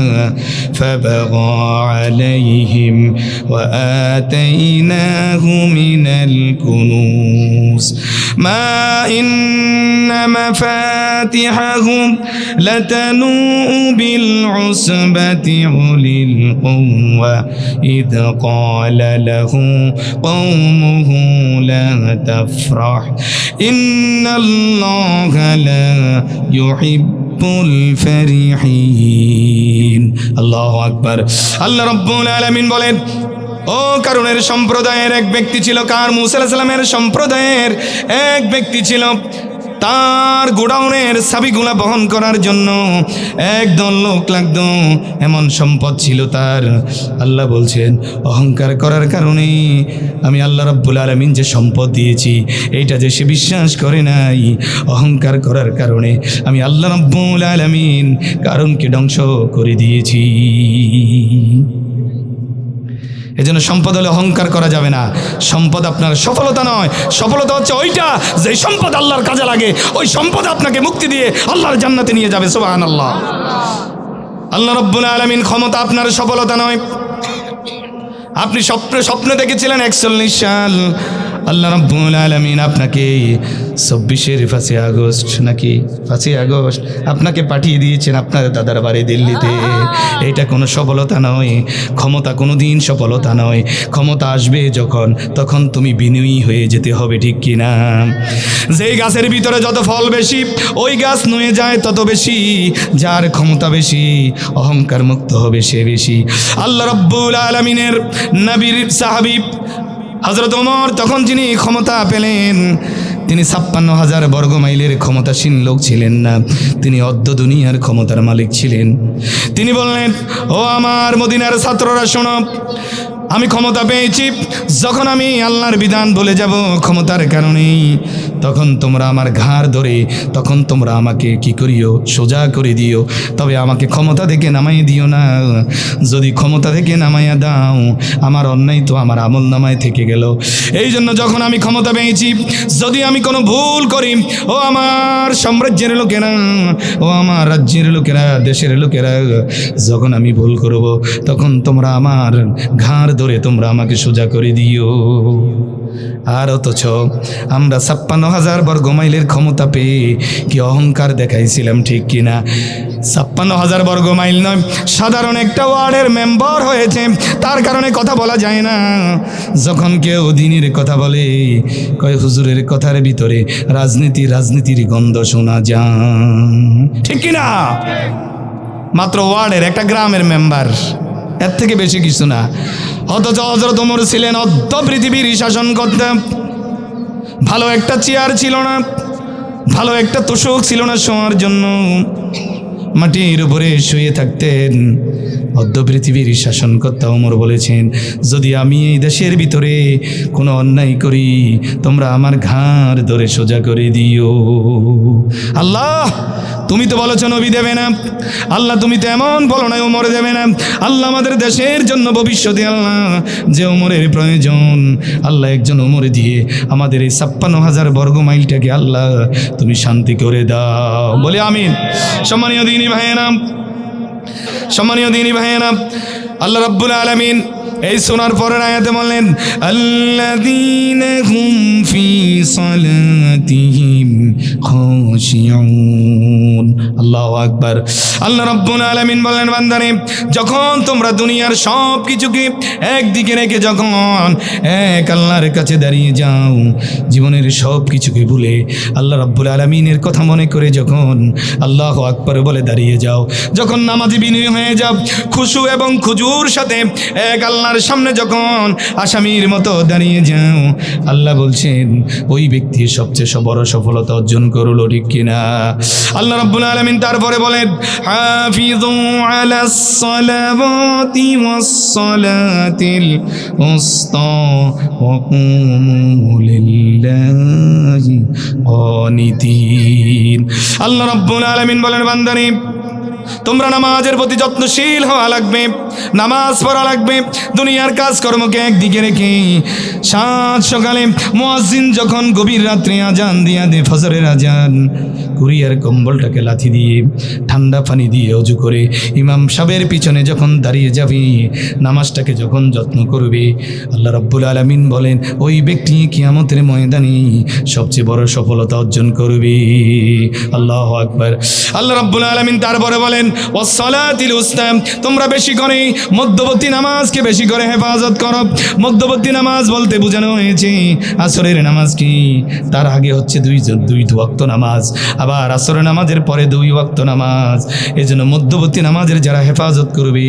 ফাবাগা আলাইহিম ওয়া আতাইনাহু মিনাল কুনুজ মা ইন্না মাফাতিহাহু লাতানুউ বিল উসবাতি উলিল কুওয়া ইয ক্বালা লাহু قومه لا تفرح إن الله لا يحب الفرحين الله أكبر আল্লাহ রাব্বুল আলামিন বলেন, ও কারুনের সম্প্রদায়ের এক ব্যক্তি ছিল, কার মূসা আলাইহিস সালামের সম্প্রদায়ের এক ব্যক্তি ছিল, তার গোডাউনের চাবিগুলা বহন করার জন্য একদল লোক লাগতো, এমন সম্পদ ছিল তার। আল্লাহ বলছেন, অহংকার করার কারণে আমি আল্লাহ রাব্বুল আলামিন যে সম্পদ দিয়েছি এইটা যে সে বিশ্বাস করে নাই, অহংকার করার কারণে আমি আল্লাহ রাব্বুল আলামিন কারণকে ধ্বংস করে দিয়েছি। এজন্য সম্পদ হলে অহংকার করা যাবে না। সম্পদ আপনার সফলতা নয়, সফলতা হচ্ছে ওইটা যে সম্পদ আল্লাহর কাজে লাগে, ওই সম্পদ আপনাকে মুক্তি দিয়ে আল্লাহর জান্নাতে নিয়ে যাবে। সুবহানাল্লাহ। আল্লাহ রাব্বুল আলামিন ক্ষমতা আপনার সফলতা নয়। আপনি স্বপ্ন দেখেছিলেন 41 সাল, আল্লাহ রাব্বুল আলামিন আপনাকে 24 আগস্ট নাকি 5 আগস্ট আপনাকে পাঠিয়ে দিয়েছেন আপনার দাদার বাড়ি দিল্লিতে। এটা কোনো সফলতা নয়, ক্ষমতা কোনো দিন সফলতা নয়। ক্ষমতা আসবে যখন, তখন তুমি বিনয়ী হয়ে যেতে হবে, ঠিক কিনা? যেই গাছের ভিতরে যত ফল বেশি, ওই গাছ নুয়ে যায় তত বেশি। যার ক্ষমতা বেশি, অহংকার মুক্ত হবে সে বেশি। আল্লাহ রাব্বুল আলামিনের নবীর সাহাবী হযরত ওমর তখন যিনি ক্ষমতা পেলেন, তিনি 56,000 বর্গ মাইলের ক্ষমতাসীন লোক ছিলেন না, তিনি অর্ধ দুনিয়ার ক্ষমতার মালিক ছিলেন। তিনি বললেন, ও আমার মদিনার ছাত্ররা শোনো, আমি ক্ষমতা পেয়েছি, যখন আমি আল্লাহর বিধান বলে যাব ক্ষমতার কারণেই, তখন তোমরা আমার ঘাড় ধরে তখন তোমরা আমাকে কি করিও, সোজা করে দিও। তবে আমাকে ক্ষমতা থেকে নামাই দিও না। যদি ক্ষমতা থেকে নামাইয়া দাও, আমার অন্যায় তো আমার আমল নামায় থেকে গেল। এই জন্য যখন আমি ক্ষমতা পেয়েছি, যদি আমি কোনো ভুল করি, ও আমার সাম্রাজ্যের লোকেরা, ও আমার রাজ্যের লোকেরা, দেশের লোকেরা, যখন আমি ভুল করব, তখন তোমরা আমার ঘাড় ধরে তোমরা আমাকে সোজা করে দিও। আর অথচ আমরা 56,000 বর্গ মাইলের ক্ষমতা পেয়ে কি অহংকার দেখাইছিলাম, ঠিক কিনা? 56,000 বর্গ মাইল নয়, সাধারণ একটা ওয়ার্ডের মেম্বার হয়েছে, তার কারণে কথা বলা যায় না। যখন কেউ দিনের কথা বলে, কয় হুজুরের কথার ভিতরে রাজনীতির গন্ধ শোনা যায়, ঠিক কিনা? মাত্র ওয়ার্ডের একটা গ্রামের মেম্বার, এর থেকে বেশি কিছু না। অথচ হযরত ওমর ছিলেন অর্ধ পৃথিবীর শাসন করতে। ভালো একটা চেয়ার ছিল না, ভালো একটা তোষক ছিল না শোয়ার জন্য, মাটির উপরে শুয়ে থাকতেন। অর্ধ পৃথিবীর শাসনকর্তা ওমর বলেছেন, যদি আমি এই দেশের ভিতরে কোনো অন্যায় করি, তোমরা আমার ঘাড় ধরে সোজা করে দিও। আল্লাহ, তুমি তো বলেছো নবী দেবে না। আল্লাহ, তুমি তো এমন বলো না ওমর দেবে না। আল্লাহ, আমাদের দেশের জন্য ভবিষ্যতে আল্লাহ যে ওমরের প্রয়োজন, আল্লাহ একজন ওমর দিয়ে আমাদের এই 56,000 বর্গ মাইলটাকে আল্লাহ তুমি শান্তি করে দাও। বলে আমিন। সম্মানীয় দিনী ভাইয়েরা, সম্মানীয় দিনী ভাইয়েরা, আল্লাহ রাব্বুল আলামিন এই শোনার পরের আয়াতে বললেন, আল্লাযীনা হুম ফি সালাতিহিম খাশিউন। আল্লাহু আকবার। আল্লাহ রাব্বুল আলামিন বললেন, বান্দারে, যখন তোমরা দুনিয়ার সব কিছুকে একদিকে রেখে যখন এক আল্লাহর কাছে দাঁড়িয়ে যাও, জীবনের সব কিছুকে ভুলে আল্লাহ রাব্বুল আলামিনের কথা মনে করে যখন আল্লাহু আকবার বলে দাঁড়িয়ে যাও, যখন নামাজি বিনয়ী হয়ে যাও, খুশু এবং খুজুর সাথে এক আল্লাহর সামনে যখন আসামির মতো দাঁড়িয়ে যাও, আল্লাহ বলছেন ওই ব্যক্তি সবচেয়ে বড় সফলতা অর্জন করলো, ঠিক কিনা? আল্লাহ রাব্বুল আলামিন তারপরে বলেন, হাফিযু আলাস সালাওয়াতি ওয়াস সালাতিল উসতা ওয়া কুমু লিল্লাহি কানিতিন। আল্লাহ রাব্বুল আলামিন বলেন, বান্দারে, তোমরা নামাজের প্রতি যত্নশীল হওয়া লাগবে, নামাজ পড়া লাগবে। দুনিয়ার কাজকর্মকে একদিকে রেখে সাত সকালে মুয়াজ্জিন যখন গভীর রাত্রে আজান দিয়া দে, ফজরের আজান, কুরিয়ার কম্বলটাকে লাথি দিয়ে ঠান্ডা পানি দিয়ে অজু করে ইমাম সাহেবের পিছনে যখন দাঁড়িয়ে যাবি, নামাজটাকে যখন যত্ন করবে, আল্লাহ রাব্বুল আলামিন বলেন ওই ব্যক্তি কিয়ামতের ময়দানে সবচেয়ে বড় সফলতা অর্জন করবে। আল্লাহু আকবার। আল্লাহ রাব্বুল আলামিন তারপরে বলেন ওয়াসসালাতিল উসতা, তোমরা বেশি করে মধ্যবর্তী নামাজকে বেশি করে হেফাজত করো। মধ্যবর্তী নামাজ বলতে বোঝানো হয়েছে আসরের নামাজ কি, তার আগে হচ্ছে দুই ওয়াক্ত নামাজ, আবার আসরের নামাজের পরে 2 ওয়াক্ত নামাজ। এজন্য মধ্যবর্তী নামাজের যারা হেফাজত করবে,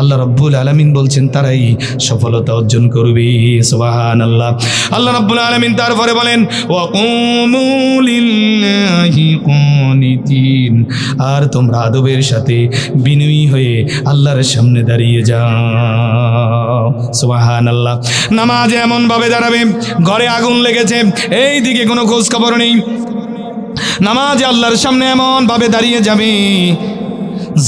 আল্লাহ রাব্বুল আলামিন বলছেন তারাই সফলতা অর্জন করবে। সুবহানাল্লাহ। আল্লাহ রাব্বুল আলামিন তারপরে বলেন ওয়াকুমু লিল্লাহি কানিতিন, আর তোমরা আদবের সাথে বিনয়ী হয়ে আল্লাহর সামনে দাঁড়িয়ে যাও। সুবহানাল্লাহ। নামাজ এমন ভাবে দাঁড়াবে ঘরে আগুন লেগেছে, এই দিকে কোনো খোঁজ খবর নেই। নামাজে আল্লাহর সামনে এমন ভাবে দাঁড়িয়ে যাবে,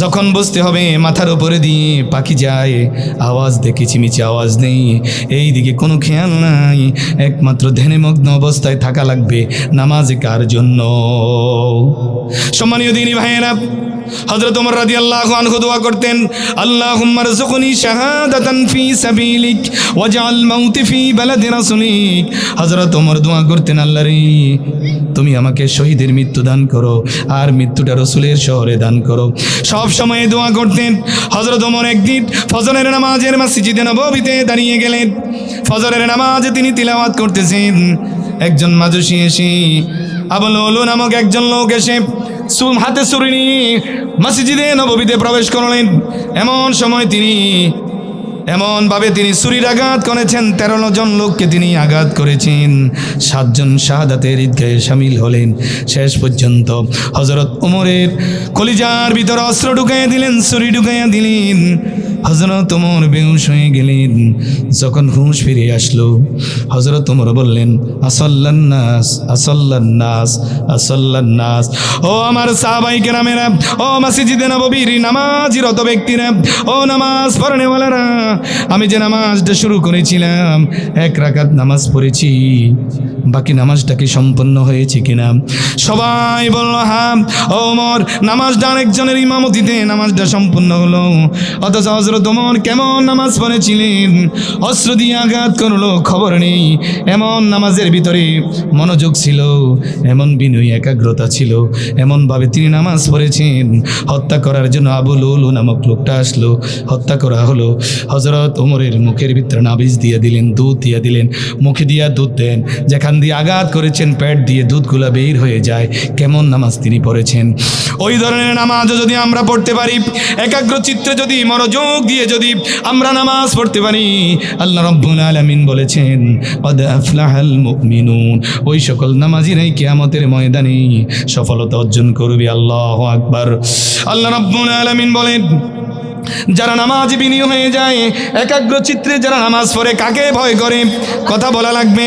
যখন বুঝতে হবে মাথার উপরে দিয়ে পাখি যায়, আওয়াজ দেখে চিমিচি আওয়াজ নেই, এই দিকে কোনো খেয়াল নাই, একমাত্র ধ্যানমগ্ন অবস্থায় থাকা লাগবে। নামাজে কার জন্য? সম্মানীয় দিনী ভাইয়েরা, হযরত ওমর রাদিয়াল্লাহু আনহু দোয়া করতেন, আল্লাহুম্মা রযুকনি শাহাদাতান ফি সাবিলিক ওয়াজআল মাউতি ফি বালাদি রাসূলিক। হযরত ওমর দোয়া করতেন, আল্লাহ রে তুমি আমাকে শহীদের মৃত্যু দান করো, আর মৃত্যুটা রাসূলের শহরে দান করো। সব সময় দোয়া করতেন। হযরত ওমর একদিন ফজরের নামাজের মসজিদে নববীতে দাঁড়িয়ে গেলেন। ফজরের নামাজে তিনি তিলাওয়াত করতেছেন। একজন মাজুসি এসে, আবু লুলু নামক একজন লোক এসে হাতে ছুরি নিয়ে মসজিদে নববীতে প্রবেশ করলেন। এমন সময় তিনি এমনভাবে তিনি ছুরির আঘাত করেছেন, 13 জন লোককে তিনি আঘাত করেছেন। 7 জন শাহাদাতের ঈদগাহে শামিল হলেন। শেষ পর্যন্ত হযরত ওমরের কলিজার ভিতরে অস্ত্র ঢুকাইয়া দিলেন, ছুরি ঢুকাইয়া দিলেন। হযরত ওমর বেহুশ হয়ে গেলেন। যখন হুঁশ ফিরে আসলো, হযরত ওমর বললেন, আসাল্লান্নাস আসাল্লান্নাস আসাল্লান্নাস। ও আমার সাহাবায়ে কেরামেরা, ও মসজিদে নববীর নামাজিরত ব্যক্তিরা, ও নামাজ পড়নেওয়ালারা, আমি যে নামাজটা শুরু করেছিলাম, 1 রাকাত নামাজ পড়েছি, বাকি নামাজটা কি সম্পন্ন হয়েছে কিনা? সবাই বলল হ্যাঁ। ওমর নামাজটা আরেকজনের ইমামতিতে নামাজটা সম্পূর্ণ হলো। অথচ হযরত ওমর কেমন নামাজ পড়েছিলেন, অস্ত্র দিয়ে আঘাত করলো, খবর নেই। এমন নামাজের ভিতরে মনোযোগ ছিল, এমন বিনয়ী একাগ্রতা ছিল, এমনভাবে তিনি নামাজ পড়েছেন। হত্যা করার জন্য আবু লুলু নামক লোকটা আসলো, হত্যা করা হলো। হযরত ওমরের মুখের ভিতরে নাবিজ দিয়ে দিলেন, দুধ দিয়ে দিলেন, মুখে দিয়া দুধ দেন, যেখান দিয়ে আঘাত করেছেন পেট দিয়ে দুধগুলা বের হয়ে যায়। কেমন নামাজ তিনি পড়েছেন! ওই ধরনের নামাজও যদি আমরা পড়তে পারি, একাগ্র চিত্তে যদি মনোযোগ দিয়ে যদি আমরা নামাজ পড়তে পারি, আল্লাহ রাব্বুল আলামিন বলেছেন কদ আফলাহাল মুমিনুন, ওই সকল নামাজিরাই কিয়ামতের ময়দানে সফলতা অর্জন করবে। আল্লাহু আকবার। আল্লাহ রাব্বুল আলামিন বলেন, যারা নামাজ বিনিয়োগ হয়ে যায়, একাগ্র চিত্রে যারা নামাজ পড়ে, কাকে ভয় করে? কথা বলা লাগবে।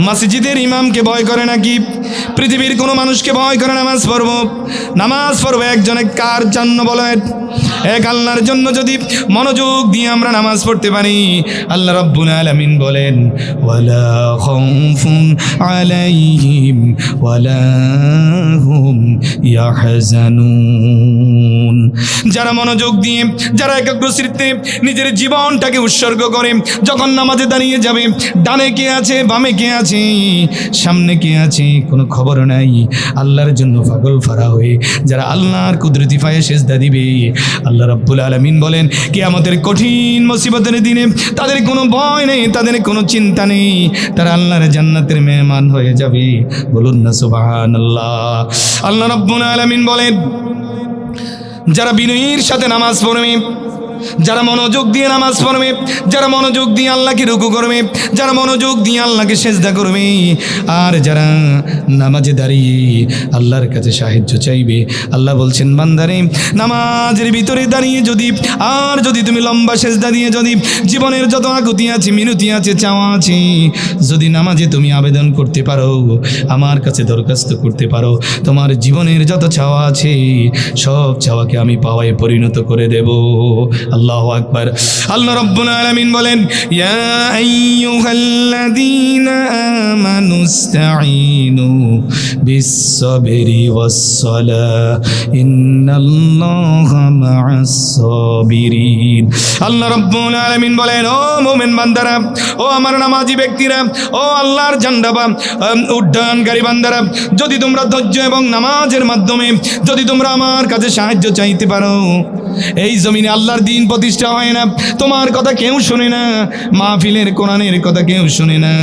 মসজিদের ইমামকে ভয় করে নাকি পৃথিবীর কোনো মানুষকে ভয় করে? নামাজ পড়বো একজনে কার জন্য বলেন? এক আল্লাহর জন্য। যদি মনোযোগ দিয়ে আমরা নামাজ পড়তে পারি, আল্লাহ রাব্বুল আলামিন বলেন ওয়ালা খাউফুন আলাইহিম ওয়ালা হুম ইয়াহজানুন। যারা মনোযোগ দিয়ে, যারা একাগ্র চিত্তে নিজের জীবনটাকে উৎসর্গ করে, যখন নামাজে দাঁড়িয়ে যাবে, ডানে কে আছে, বামে কে আছে, সামনে কে আছে, কোনো খবর নাই, আল্লাহর জন্য পাগল ফারা হয়ে যারা আল্লাহর কুদরতি পায়ে সেজদা দিবে, আল্লাহ রাব্বুল আলামিন বলেন কিয়ামতের কঠিন মুসিবতের দিনে তাদের কোনো ভয় নেই, তাদের কোনো চিন্তা নেই, তারা আল্লাহর জান্নাতের মেহমান হয়ে যাবে। বলুন না সুবহানাল্লাহ। আল্লাহ রাব্বুল আলামিন বলেন, যারা বিনয়ীর সাথে নামাজ পড়বে, যারা মনোযোগ দিয়ে নামাজ পড়বে, যারা মনোযোগ দিয়ে আল্লাহকে রুকু করবে, যারা মনোযোগ দিয়ে আল্লাহকে সেজদা করবে, আর যারা নামাজে দাঁড়িয়ে আল্লাহর কাছে সাহায্য চাইবে, আল্লাহ বলছেন বান্দারে নামাজের ভিতরে দাঁড়িয়ে যদি তুমি লম্বা সেজদা দিয়ে যদি জীবনের যত আকুতি আছে, মিনতি আছে, চাওয়া আছে, যদি নামাজে তুমি আবেদন করতে পারো, আমার কাছে দরখাস্ত করতে পারো, তোমার জীবনের যত চাওয়া আছে সব চাওয়াকে আমি পাওয়ায় পরিণত করে দেব। আল্লাহু আকবার। আল্লাহ রাব্বুল আলামিন বলেন ইয়া আইয়ুহাল্লাযীনা আমানুস্তাঈনু বিস-সাবরি ওয়াস-সালাহ ইন্নাল্লাহা মা'আস-সাবিরিন। আল্লাহ রাব্বুল আলামিন বলেন ও মুমিন বান্দারা, ও আমার নামাজি ব্যক্তিরা, ও আল্লাহর ঝান্ডা উড্ডয়নকারী বান্দারা, যদি তোমরা ধৈর্য এবং নামাজের মাধ্যমে যদি তোমরা আমার কাছে সাহায্য চাইতে পারো, এই জমিনে আল্লাহর দ্বীন প্রতিষ্ঠা হয় না, তোমার কথা কেউ শোনে না, মাহফিলের কোরআনের কথা কেউ শোনে না,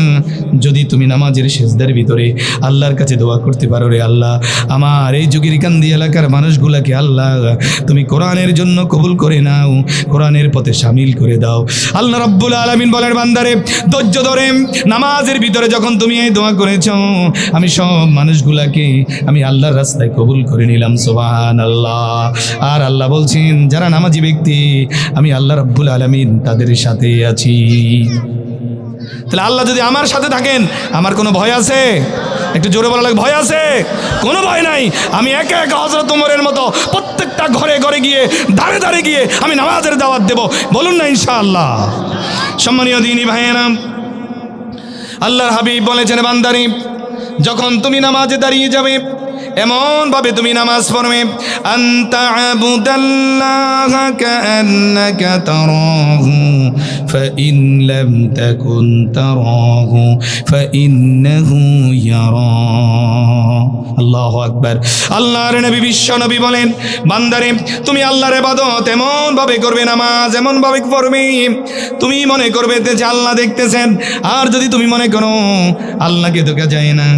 যদি তুমি নামাজের সেজদার ভিতরে আল্লাহর কাছে দোয়া করতে পারো, রে আল্লাহ আমার এই যুগের কান্দি এলাকার মানুষগুলাকে আল্লাহ তুমি কোরআনের জন্য কবুল করে নাও, কোরআনের পথে শামিল করে দাও। আল্লাহ রাব্বুল আলামিন বলেন বান্দারে ধৈর্য ধরে নামাজের ভিতরে যখন তুমি এই দোয়া করেছো, আমি সব মানুষগুলাকে আমি আল্লাহর রাস্তায় কবুল করে নিলাম। সুবহানাল্লাহ। আর আল্লাহ বলছেন যারা নামাজি ব্যক্তি আমি আল্লাহ রাব্বুল আলামিন তাদের সাথে আছি। তাহলে আল্লাহ যদি আমার সাথে থাকেন আমার কোনো ভয় আছে? একটু জোরে বলা লাগে ভয় আছে? কোনো ভয় নাই। আমি একা একা হযরত ওমরের মতো প্রত্যেকটা ঘরে ঘরে গিয়ে দাঁড়ে দাঁড়ে গিয়ে আমি নামাজের দাওয়াত দেব, বলুন না ইনশাআল্লাহ। সম্মানীয় দ্বীনী ভাইয়েরা, আল্লাহর হাবিব বলেছেন বান্দারে যখন তুমি নামাজে দাঁড়িয়ে যাবে এমন ভাবে তুমি নামাজ পড়বে আনতা আবুদাল্লাহা কাআন্নাকা তারাহু ফাইন লাম তাকুন তারাহু ফাইন্নাহু ইয়ারা। আল্লাহু আকবার। আল্লাহর নবী বিশ্ব নবী বলেন বান্দারে তুমি আল্লাহর ইবাদত এমন ভাবে করবে, নামাজ এমন ভাবে পড়বে তুমি মনে করবে যে আল্লাহ দেখতেছেন। আর যদি তুমি মনে করো আল্লাহকে দেখা যায় না,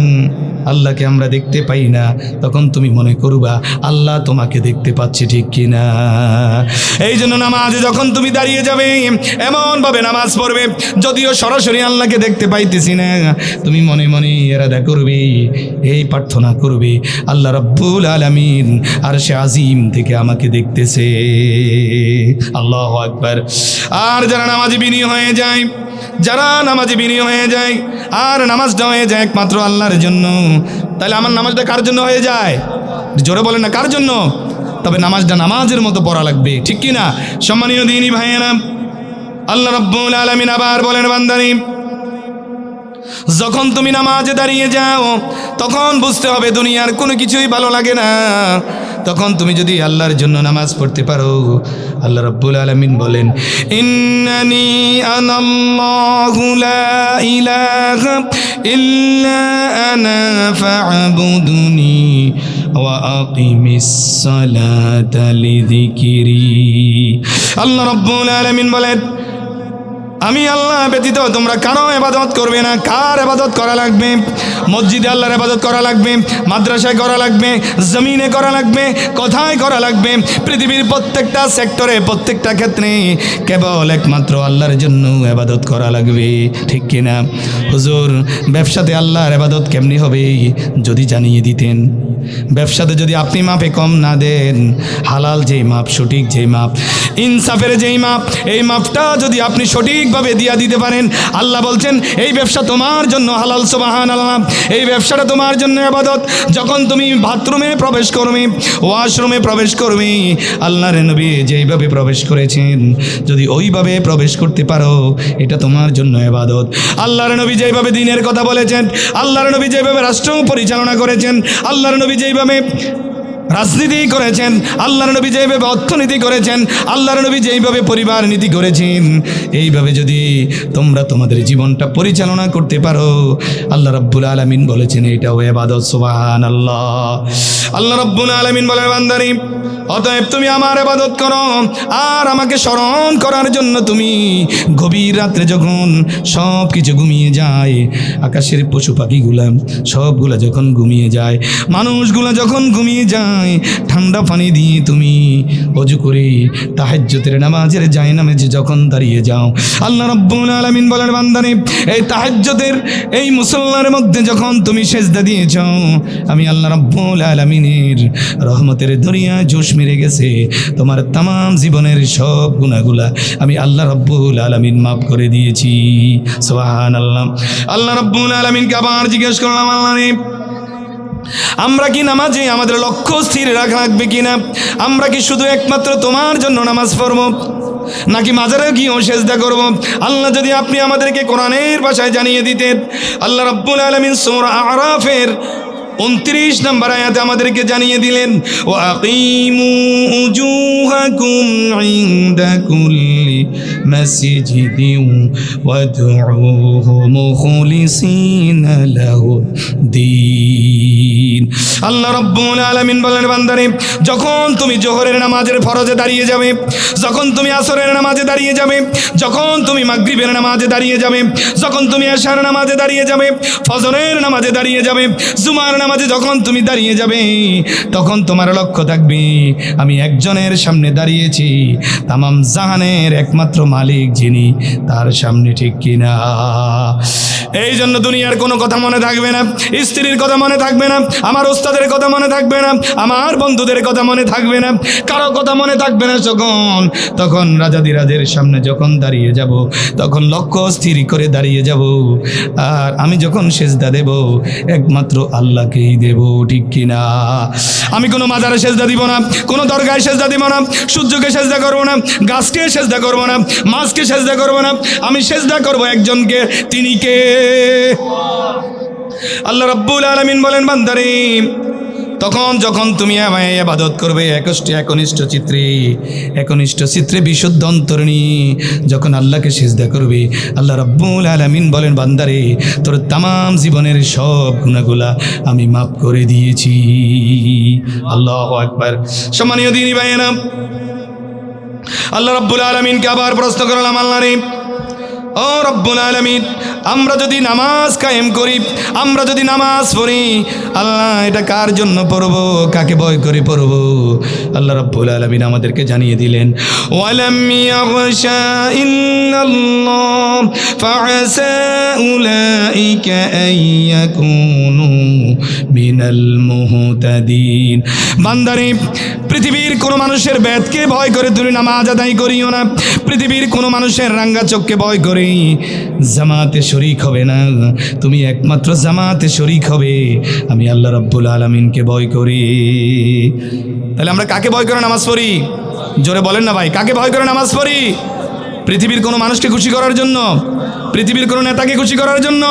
আল্লাহকে আমরা দেখতে পাই না, তখন তুমি মনে করবা আল্লাহ তোমাকে দেখতে পাচ্ছে, ঠিক কিনা? এই জন্য নামাজে যখন তুমি দাঁড়িয়ে যাবে এমনভাবে নামাজ পড়বে যদিও সরাসরি আল্লাহকে দেখতে পাইতেছি না, তুমি মনে মনে এরাদা করবে, এই প্রার্থনা করবে আল্লাহ রাব্বুল আলামিন আরশে আজিম থেকে আমাকে দেখতেছে। আল্লাহু আকবার। আর যারা নামাজে বিনীত হয়ে যায়, যারা নামাজে বিনীত হয়ে যায় আর নামাজটা হয়ে যায় একমাত্র আল্লাহর জন্য, তাহলে আমার নামাজটা কার জন্য হয়ে যায়? জোরে বলেন না কার জন্য? তবে নামাজটা নামাজের মতো পড়া লাগবে, ঠিক কি না? সম্মানীয় দ্বীনী ভাইয়েরা, আল্লাহ রাব্বুল আলামিন আবার বলেন বান্দারে যখন তুমি নামাজে দাঁড়িয়ে যাও তখন বুঝতে হবে দুনিয়ার কোনো কিছুই ভালো লাগে না। তখন তুমি যদি আল্লাহর জন্য নামাজ পড়তে পারো, আল্লাহ রাব্বুল আলামিন বলেন ইন্নানি আনাল্লাহু লা ইলাহা ইল্লা আনা ফা'বুদুনি ওয়া আকিমিস সালাতা লিযিকরি। আল্লাহ রাব্বুল আলামিন বলেন আমি আল্লাহ ব্যতীত তোমরা কারো ইবাদত করবে না। কার ইবাদত করা লাগবে? মসজিদে আল্লাহর ইবাদত করা লাগবে, মাদ্রাসায় করা লাগবে, জমিনে করা লাগবে, কোথায় করা লাগবে? পৃথিবীর প্রত্যেকটা সেক্টরে, প্রত্যেকটা ক্ষেত্রে কেবল একমাত্র আল্লাহর জন্য ইবাদত করা লাগবে, ঠিক কিনা? হুজুর ব্যবসাতে আল্লাহর ইবাদত কেমনি হবে যদি জানিয়ে দিতেন? ব্যবসাতে যদি আপনি মাপে কম না দেন, হালাল যেই মাপ, সঠিক যেই মাপ, ইনসাফের যেই মাপ, এই মাপটা যদি আপনি সঠিকভাবে দিয়া দিতে পারেন, আল্লাহ বলছেন এই ব্যবসা তোমার জন্য হালাল। সুবহানাল্লাহ। এই ব্যবসাটা তোমার জন্য ইবাদত। যখন তুমি বাথরুমে প্রবেশ করবে, ওয়াশরুমে প্রবেশ করবে, আল্লাহর নবী যেইভাবে প্রবেশ করেছেন যদি ওইভাবে প্রবেশ করতে পারো, এটা তোমার জন্য ইবাদত। আল্লাহর নবী যেইভাবে দ্বীনের কথা বলেছেন, আল্লাহর নবী যেইভাবে রাষ্ট্র পরিচালনা করেছেন, আল্লাহর নবী যেইভাবে রাজনীতি করেছেন, আল্লাহর নবী যেইভাবে অর্থনীতি করেছেন, আল্লাহর নবী যেইভাবে পরিবার নীতি করেছেন, এইভাবে যদি তোমরা তোমাদের জীবনটা পরিচালনা করতে পারো, আল্লাহ রাব্বুল আলামিন বলেছেন এটাও ইবাদত। সুবহানাল্লাহ। আল্লাহ রাব্বুল আলামিন বলেন বান্দারে অতএব তুমি আমার ইবাদত করো আর আমাকে স্মরণ করার জন্য তুমি গভীর রাত্রে যখন সব কিছু ঘুমিয়ে যায়, আকাশের পশু পাখিগুলা সবগুলা যখন ঘুমিয়ে যায়, মানুষগুলা যখন ঘুমিয়ে যায়, সময় ঠান্ডা পানি দিয়ে তুমি ওযু করে তাহাজ্জুদের নামাজের জায়নামাজে যখন দাঁড়িয়ে যাও, আল্লাহ রাব্বুল আলামিন বলেন বান্দারে এই তাহাজ্জুদের এই মুসল্লার মধ্যে যখন তুমি সেজদা দিয়েছ, আমি আল্লাহ রাব্বুল আলামিনের রহমতের দরিয়ায় জোশ মেরে গেছে, তোমার তামাম জীবনের সব গুনাহগুলা আমি আল্লাহ রাব্বুল আলামিন মাফ করে দিয়েছি। সুবহানাল্লাহ। আল্লাহ রাব্বুল আলামিনকে আবার জিজ্ঞেস করলাম, আল্লাহ রে আমরা কি নামাজে আমাদের লক্ষ্য স্থির রাখা লাগবে কিনা? আমরা কি শুধু একমাত্র তোমার জন্য নামাজ পড়ব, নাকি মাজারে গিয়েও সেজদা করব? আল্লাহ যদি আপনি আমাদেরকে কোরআনের ভাষায় জানিয়ে দিতেন। আল্লাহ রাব্বুল আলামিন সূরা আরাফের 29 নম্বর আয়াতে আমাদেরকে জানিয়ে দিলেন, ওয়া আকিমু উজুহাকুম ইনদা কুল্লি মাসজিদিন ওয়াদউহু মুখলিসিনা লাহুদ্দিন। আল্লাহ রাব্বুল আলামিন বলেন বান্দারে যখন তুমি জোহরের নামাজের ফরজে দাঁড়িয়ে যাবে, যখন তুমি আসরের নামাজে দাঁড়িয়ে যাবে, যখন তুমি মাগরিবের নামাজে দাঁড়িয়ে যাবে, যখন তুমি এশার নামাজে দাঁড়িয়ে যাবে, ফজরের নামাজে দাঁড়িয়ে যাবে, জুমার নামাজে যখন তুমি দাঁড়িয়ে যাবে, তখন তোমার লক্ষ্য থাকবে আমি একজনের সামনে দাঁড়িয়েছি, তামাম জাহানের একমাত্র মালিক যিনি, তার সামনে, ঠিক কিনা? এই জন্য দুনিয়ার কোনো কথা মনে থাকবে না, স্ত্রীর কথা মনে থাকবে না, আমার ওস্তাদের কথা মনে থাকবে না, আমার বন্ধুদের কথা মনে থাকবে না, কারো কথা মনে থাকবে না। তখন রাজাদিরাজের সামনে যখন দাঁড়িয়ে যাব, তখন লক্ষ্য স্থির করে দাঁড়িয়ে যাব, আর আমি যখন সেজদা দেব একমাত্র আল্লাহকেই দেব, ঠিক কিনা? আমি কোনো মাজারে সেজদা দিব না, কোনো দরগায় সেজদা দিব না, সূর্যকে সেজদা করবো না, গাছকে সেজদা করবো না, মাছকে সেজদা করবো না, আমি সেজদা করবো একজনকে, তিনি কে? আল্লাহ রাব্বুল আলামিন বলেন বান্দারে তখন যখন তুমি আমায় ইবাদত করবে একনিষ্ঠ চিত্রে বিশুদ্ধ অন্তর নিয়ে যখন আল্লাহকে সিজদা করবে, আল্লাহ রাব্বুল আলামিন বলেন বান্দারে তোর তামাম জীবনের সব গুনাহগুলা আমি মাফ করে দিয়েছি। আল্লাহু আকবার। সম্মানীয় দিনী ভাইয়েরা, আল্লাহ রাব্বুল আলামিনকে আবার প্রশ্ন করলাম, আল্লাহ রে ও রব্বুল আলামিন আমরা যদি নামাজ কায়েম করি, আমরা যদি নামাজ পড়ি, আল্লাহ এটা কার জন্য পড়ব, কাকে ভয় করে পড়ব? আল্লাহ রাব্বুল আলামিন আমাদেরকে জানিয়ে দিলেন, ওয়ালাম ইয়াগশা ইল্লাল্লাহ ফাআসা উলাইকা আইয়াকুনু মিনাল মুহতাদিন। বান্দারে পৃথিবীর কোনো মানুষের বেদকে ভয় করে তুমি নামাজ আদায় করিও না, পৃথিবীর কোনো মানুষের রাঙ্গা চোখকে ভয় করে জামাতে শরীক হবে না, তুমি একমাত্র জামাতে শরীক হবে আমি আল্লাহ রাব্বুল আলামিনকে ভয় করি। তাহলে আমরা কাকে ভয় করে নামাজ পড়ি? জোরে বলেন না ভাই, কাকে ভয় করে নামাজ পড়ি? পৃথিবীর কোনো মানুষকে খুশি করার জন্য, পৃথিবীর কোনো নেতাকে খুশি করার জন্য,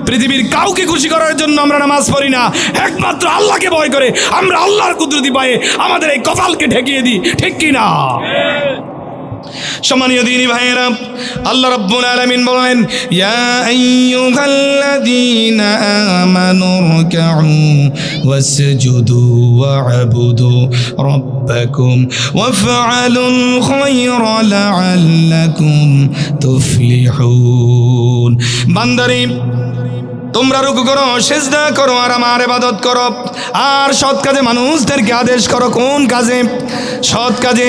পৃথিবীর কাউকে খুশি করার জন্য আমরা নামাজ পড়ি না, একমাত্র আল্লাহকে ভয় করে আমরা আল্লাহর কুদরতি পায়ে আমাদের এই কপালকে ঠেকিয়ে দিই, ঠিক কি না? সম্মানীয় দিনী ভাইয়েরা, আল্লাহ রাব্বুল আলামিন বলেন, ইয়া আইয়ুহাল্লাযীনা আমানু রুকউ ওয়াসজুদু ওয়া'বুদু রাব্বাকুম ওয়াফআলুল খায়রা লাআল্লাকুম তুফলিহুন। বান্দারে তোমরা রুকু করো, সিজদা করো, আর আমার ইবাদত করো, আর সৎ কাজে মানুষদেরকে আদেশ করো। কোন কাজে? সৎ কাজে।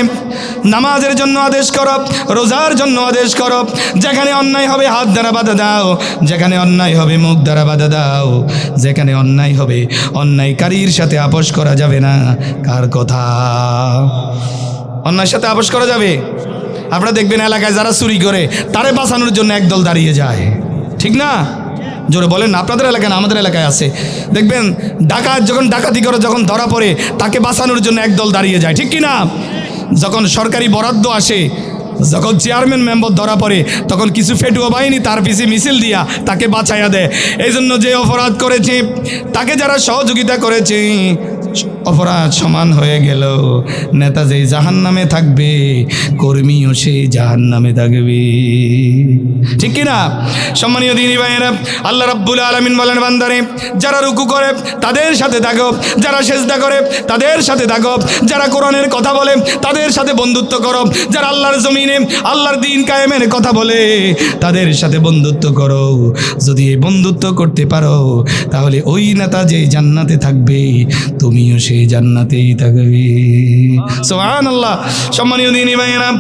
নামাজের জন্য আদেশ করো, রোজার জন্য আদেশ করো। যেখানে অন্যায় হবে হাত দ্বারা বাধা দাও, যেখানে অন্যায় হবে মুখ দ্বারা বাধা দাও, যেখানে অন্যায় হবে অন্যায়কারীর সাথে আপোষ করা যাবে না। কার কথা? অন্যায়ের সাথে আপোষ করা যাবে? আপনারা দেখবেন এলাকায় যারা চুরি করে তারে বাঁচানোর জন্য একদল দাঁড়িয়ে যায়, ঠিক না? জোরে বলেন না, আপনাদের এলাকায় না, আমাদের এলাকায় আছে। দেখবেন ডাকাত যখন ডাকাতি করে যখন ধরা পড়ে তাকে বাঁচানোর জন্য একদল দাঁড়িয়ে যায়, ঠিক কি না? যখন সরকারি বরাদ্দ আসে, যখন চেয়ারম্যান মেম্বার ধরা পড়ে তখন কিছু ফেটুয়া বাহিনী তার পিছে মিছিল দিয়া তাকে বাঁচাইয়া দেয়। এই জন্য যে অপরাধ করেছে তাকে যারা সহযোগিতা করেছে অপরাধ সমান হয়ে গেল। নেতা যেই জাহান্নামে থাকবে কর্মীও সেই জাহান্নামে থাকবে, ঠিক কিনা? সম্মানীয় দিনী ভাইয়েরা, আল্লাহ রাব্বুল আলামিন বলেন বান্দারে যারা রুকু করে তাদের সাথে থাকো, যারা সেজদা করে তাদের সাথে থাকো, যারা কোরআনের কথা বলে তাদের সাথে বন্ধুত্ব করো, যারা আল্লাহর জমিনে আল্লাহর দ্বীন কায়েমের কথা বলে তাদের সাথে বন্ধুত্ব করো। যদি এই বন্ধুত্ব করতে পারো তাহলে ওই নেতা যেই জান্নাতে থাকবে তুমিও সেই জান্নাতেই থাকবে। সুবহানাল্লাহ। সম্মানীয় দিনী ভাইয়েরা,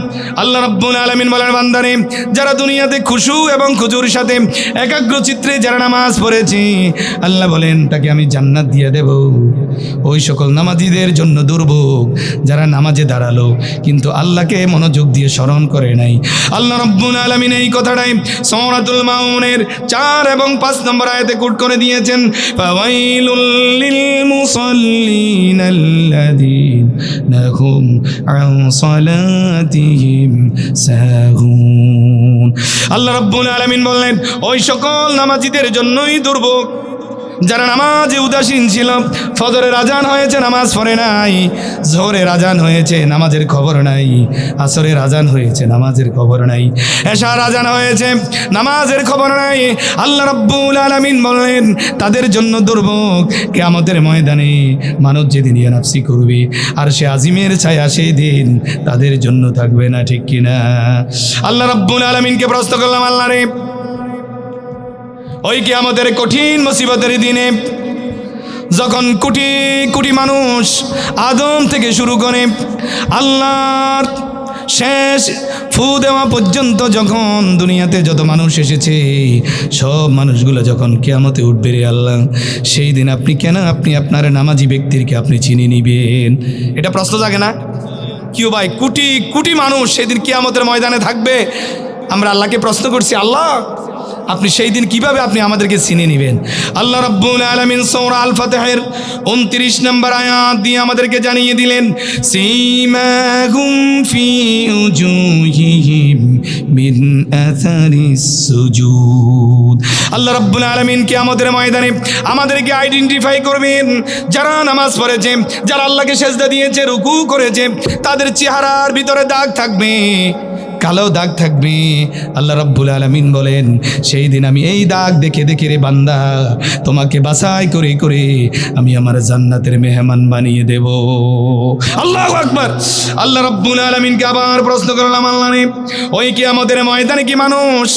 আল্লাহ রাব্বুল আলামিন বলেন, বান্দারে যারা দুনিয়াতে খুশু এবং খুজুর সাথে একাগ্র চিত্রে যারা নামাজ পড়েছে, আল্লাহ বলেন তাকে আমি জান্নাত দিয়ে দেব। ওই সকল নামাজীদের জন্য দুর্ভোগ যারা নামাজে দাঁড়ালো কিন্তু আল্লাহকে মনোযোগ দিয়ে স্মরণ করে নাই। আল্লাহ রাব্বুল আলামিন এই কথাটাই সূরাতুল মাউনের 4 এবং 5 নম্বর আয়াতে কোট করে দিয়েছেন, ফাওয়াইলুল লিল মুসাল্লিন আল্লাযীনা হুম আন সালাতিহিম সাহুন। আল্লাহ রাব্বুল আলামিন বললেন ওই সকল নামাজীদের জন্যই দুর্ভোগ যারা নামাজে উদাসীন ছিল। ফজরের আজান হয়েছে, নামাজ পড়ে নাই। জোহরের আজান হয়েছে, নামাজের খবর নাই। আসরের আজান হয়েছে, নামাজের খবর নাই। এশার আজান হয়েছে, নামাজের খবর নাই। আল্লাহ রাব্বুল আলামিন বলেন তাদের জন্য দুর্ভোগ। কিয়ামতের ময়দানে মানুষ যেদিন ইয়া নাফসি করবে আর সে আজিমের ছায়া সেই দিন তাদের জন্য থাকবে না, ঠিক কিনা? আল্লাহ রাব্বুল আলামিনকে প্রশ্ন করলাম, আল্লাহ রে ওই কিয়ামতের কঠিন মুসিবতের দিনে যখন কোটি কোটি মানুষ আদম থেকে শুরু করে আল্লাহর শেষ ফু দেওয়া পর্যন্ত যখন দুনিয়াতে যত মানুষ এসেছে সব মানুষগুলো যখন কিয়ামতে উঠবে রে আল্লাহ, সেই দিন আপনি কেন আপনি আপনার নামাজি ব্যক্তিকে আপনি চিনি নিবেন? এটা প্রশ্ন জাগে না? কিউ ভাই, কোটি কোটি মানুষ সেদিন কিয়ামতের ময়দানে থাকবে। আমরা আল্লাহকে প্রশ্ন করছি, আল্লাহ আপনি সেই দিন কিভাবে আপনি আমাদেরকে চিনে নেবেন? আল্লাহ রাব্বুল আলামিন সূরা আল ফাতহের 29 নম্বর আয়াত দিয়ে আমাদেরকে জানিয়ে দিলেন, সীমাহুম ফি উজুহিহিম মিন আসারিস সুজুদ। আল্লাহ রাব্বুল আলামিন কিয়ামতের ময়দানে আমাদেরকে আইডেন্টিফাই করবেন। যারা নামাজ পড়েছে, যারা আল্লাহকে সেজদা দিয়েছে, রুকু করেছে, তাদের চেহারার ভিতরে দাগ থাকবে, কালো দাগ থাকবে। আল্লাহ রাব্বুল আলামিন বলেন সেই দিন আমি এই দাগ দেখে দেখে রে বান্দা তোমাকে বাছাই করে করে আমি আমার জান্নাতের মেহমান বানিয়ে দেব। আল্লাহু আকবার। আল্লাহ রাব্বুল আলামিনকে আবার প্রশ্ন করলাম, আল্লাহ রে ওই কিয়ামতের ময়দানে কি মানুষ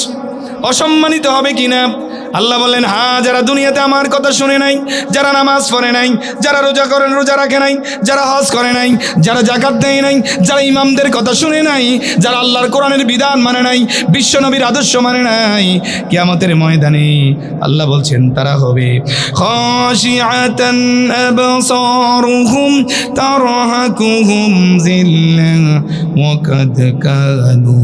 অসম্মানিত হবে কিনা? আল্লাহ বললেন, হ্যাঁ, যারা দুনিয়াতে আমার কথা শুনে নাই, যারা নামাজ পড়ে নাই, যারা রোজা রাখে নাই, যারা হজ করে নাই, যারা যাকাত দেয় নাই, যারা ইমামদের কথা শুনে নাই, যারা আল্লাহর কোরআনের বিধান মানে নাই, বিশ্ব নবীর আদর্শ মানে নাই, কিয়ামতের ময়দানে আল্লাহ বলছেন তারা হবে খাশিআতান আবসারুহুম তারহাকুহুম যিল্লাহ ওয়া কাদ কানু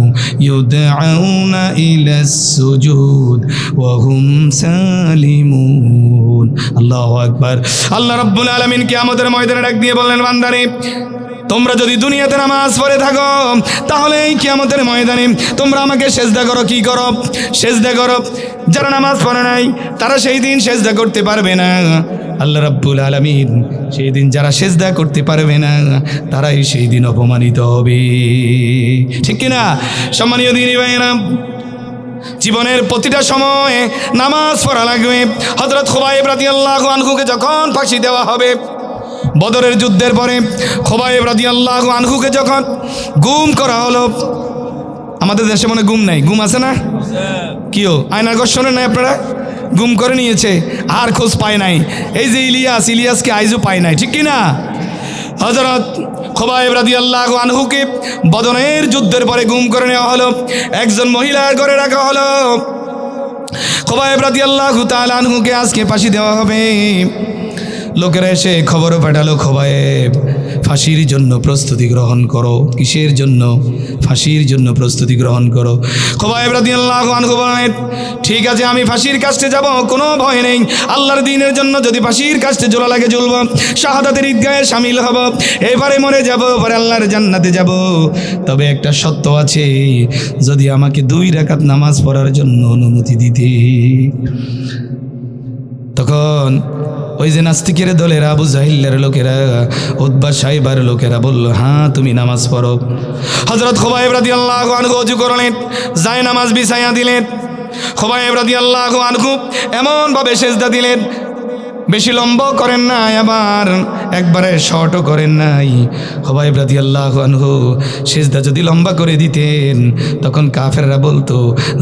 ইউদআউনা ইলাস সুজুদ ওয়া হুম সালিমুন। আল্লাহু আকবার। আল্লাহ রাব্বুল আলামিন কিয়ামতের ময়দানে ডাক দিয়ে বললেন, বান্দারে তোমরা যদি দুনিয়াতে নামাজ পড়ে থাকো তাহলে এই কিয়ামতের ময়দানে তোমরা আমাকে সেজদা করো। কি করো? সেজদা করো। যারা নামাজ পড়ে নাই তারা সেই দিন সেজদা করতে পারবে না। আল্লাহ রাব্বুল আলামিন সেই দিন যারা সেজদা করতে পারবে না তারাই সেই দিন অপমানিত হবে, ঠিক কিনা? সম্মানীয় দিনী ভাইয়েরা, জীবনের প্রতিটা সময়ে নামাজ পড়া লাগবে। হযরত খুবাইব রাদিয়াল্লাহু আনহুকে যখন ফাঁসি দেওয়া হবে, বদরের যুদ্ধের পরে খুবাইব রাদিয়াল্লাহু আনহুকে যখন গুম করা হলো, আমাদের দেশে মনে গুম নাই, গুম আছে না? কিও আয়নার ঘর শোনেন নাই আপনারা? গুম করে নিয়েছে, আর খোঁজ পায় নাই। এই যে ইলিয়াসকে আইজও পায় নাই, ঠিক কিনা? হযরত খুবাইব রাদিয়াল্লাহু আনহুকে বদরের যুদ্ধের পরে গুম করে নেওয়া হলো, একজন মহিলার ঘরে রাখা হলো। খুবাইব রাদিয়াল্লাহু তাআলা আনহুকে আজকে ফাঁসি দেওয়া হবে। লোকেরা এসে খবরও পাঠালো, খুবাইব ফাঁসির জন্য প্রস্তুতি গ্রহণ করো। কিসের জন্য? ফাঁসির জন্য প্রস্তুতি গ্রহণ করো। খুবাইব রাদিয়াল্লাহু আনহু বলেন, ঠিক আছে আমি ফাঁসির কাস্টে যাব, কোনো ভয় নেই। আল্লাহর দ্বীনের জন্য যদি ফাঁসির কাস্টে জোড়া লাগে জ্বলব, শাহাদাতের ঈদগাহে শামিল হব, এবারে মরে যাব, পরে আল্লাহর জান্নাতে যাব। তবে একটা শর্ত আছে, যদি আমাকে 2 রাকাত নামাজ পড়ার জন্য অনুমতি দিতে। তখন ওই যে নাস্তিকের দলের আবু জাহিলের লোকেরা, উতবা সাইবার লোকেরা বলল, হ্যাঁ তুমি নামাজ পড়ো। হযরত খুবাইব রাদিয়াল্লাহু আনহু ওযু করলেন, যায় নামাজ বিছাইয়া দিলেন। খুবাইব রাদিয়াল্লাহু আনহু এমনভাবে সেজদা দিলেন, বেশি লম্ব করেন না, আবার একবারে শর্টও করেন নাই। খুবাইব রাদিয়াল্লাহু আনহু সিজদা যদি লম্বা করে দিতেন তখন কাফেররা বলতো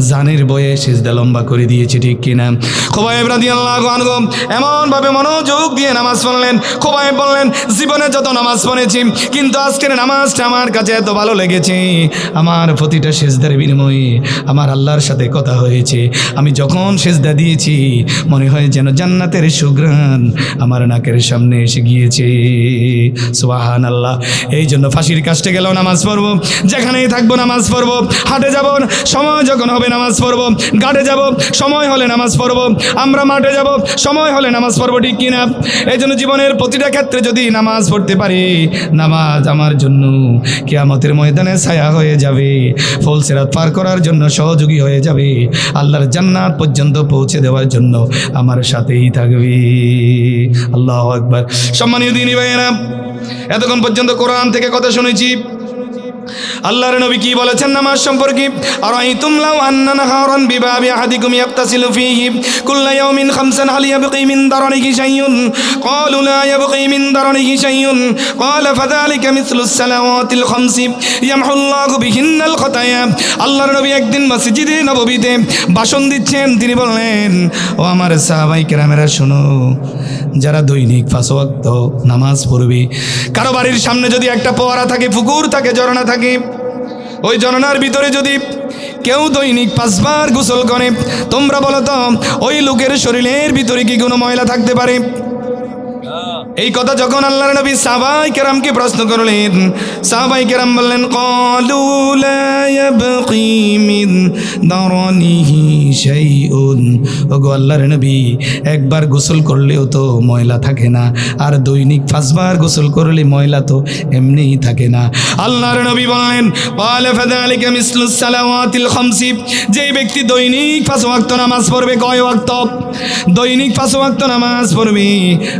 জানের বয়ে সিজদা লম্বা করে দিয়েছে, ঠিক কিনা? খুবাইব রাদিয়াল্লাহু আনহু এমনভাবে মনোযোগ দিয়ে নামাজ পড়লেন। খুবাইব বললেন, জীবনে যত নামাজ পড়েছি কিন্তু আজকের নামাজটা আমার কাছে এত ভালো লেগেছে, আমার প্রতিটা সিজদার বিনিময়ে আমার আল্লাহর সাথে কথা হয়েছে। আমি যখন সিজদা দিয়েছি মনে হয় যেন জান্নাতের সুঘ্রাণ আমার নাকের সামনে এসে গিয়েছে। সুবহানাল্লাহ। এই জন্য ফাঁসির কাস্টে গেলেও নামাজ পড়বো, যেখানেই থাকবো নামাজ পড়বো, হাটে যাব সময় যখন হবে নামাজ পড়বো, ঘাটে যাব সময় হলে নামাজ পড়বো, আমরা মাঠে যাব সময় হলে নামাজ পড়বো, ঠিক কিনা? এই জন্য জীবনের প্রতিটা ক্ষেত্রে যদি নামাজ পড়তে পারি, নামাজ আমার জন্য কিয়ামতের ময়দানে ছায়া হয়ে যাবে, ফুলসিরাত পার করার জন্য সহযোগী হয়ে যাবে, আল্লাহর জান্নাত পর্যন্ত পৌঁছে দেওয়ার জন্য আমার সাথেই থাকবে। আল্লাহু আকবার। সম্মানীয় দিনী ভাইয়েরা, এতক্ষণ পর্যন্ত কোরআন থেকে কথা শুনেছি। আল্লাহর নবী কি বলেছেন নামাজ সম্পর্কে? আরাইতুম লাউ আন্না নাহারান বিবাবি আহাদিকুম ইয়াক্তাসিলু ফীহি কুল্লা ইয়াউমিন খামসান হাল ইয়াবকি মিন দারনিহি শাইউন ক্বালু লা ইয়াবকি মিন দারনিহি শাইউন ক্বালা ফাযালিকা মিসলুস সালাওয়াতিল খামসি ইয়ামহুল্লাহু বিহিন্নাল খাতায়া। আল্লাহর নবী একদিন মসজিদে নববীতে ভাষণ দিচ্ছেন, তিনি বললেন, ও আমার সাহাবায়ে কেরামেরা শোনো, যারা দৈনিক 5 ওয়াক্ত নামাজ পড়বে, কারো বাড়ির সামনে যদি একটা ফোয়ারা থাকে, পুকুর থাকে, ঝর্ণা থাকে, ওই ঝর্ণার ভিতরে যদি কেউ দৈনিক 5 বার গোসল করে, তোমরা বলো তো ওই লোকের শরীরের ভিতরে কি কোনো ময়লা থাকতে পারে? এই কথা যখন আল্লাহর নবী সাহাবায়ে কেরামকে প্রশ্ন করলেন, সাহাবায়ে কেরাম বললেন, ক্বালু লা ইয়াবকি মিন দারনিহি শাইউন। ওগো আল্লাহর নবী, একবার গোসল করলেও তো ময়লা থাকে না, আর দৈনিক 5 বার গোসল করলে ময়লা তো এমনিই থাকে না। আল্লাহর নবী বললেন, ক্বালা ফাযালিকা মিসলুস সালাওয়াতিল খামসি। যেই ব্যক্তি দৈনিক 5 ওয়াক্ত নামাজ পড়বে, কয় ওয়াক্ত? দৈনিক 5 ওয়াক্ত নামাজ পড়বে,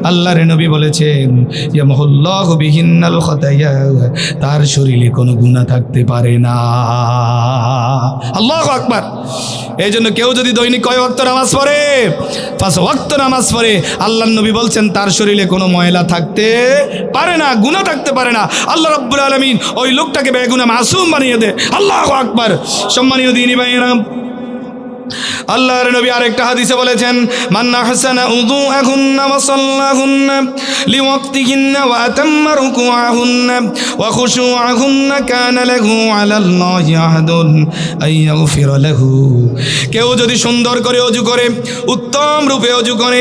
আল্লাহর নবী বলেছেন ইয়ামহুল্লাহু বিহিন্নাল খাতায়া, তার শরীরে কোনো গুনাহ থাকতে পারে না। আল্লাহু আকবার। এই জন্য কেউ যদি দৈনিক কয় ওয়াক্ত নামাজ পড়ে? 5 ওয়াক্ত নামাজ পড়ে, আল্লাহর নবী বলছেন তার শরীরে কোনো ময়লা থাকতে পারে না, গুনাহ থাকতে পারে না। আল্লাহ রাব্বুল আলামিন ওই লোকটাকে বেগুনাহ মাসুম বানিয়ে দেয়। আল্লাহু আকবার। সম্মানীয় দ্বীনি ভাইয়েরা, আল্লাহর নবী আরেকটা হাদিসে বলেছেন, মান আহসানা উযুআহুন্না ওয়া সাল্লাহুন্না লিওয়াক্তিহিন্না ওয়া আতাম্মা রুকুআহুন্না ওয়া খুশুআহুন্না কানা লাহু আলাল্লাহি আহদুন আইয়াগফিরা লাহু। কেউ যদি সুন্দর করে ওযু করে, উত্তম রূপে ওযু করে,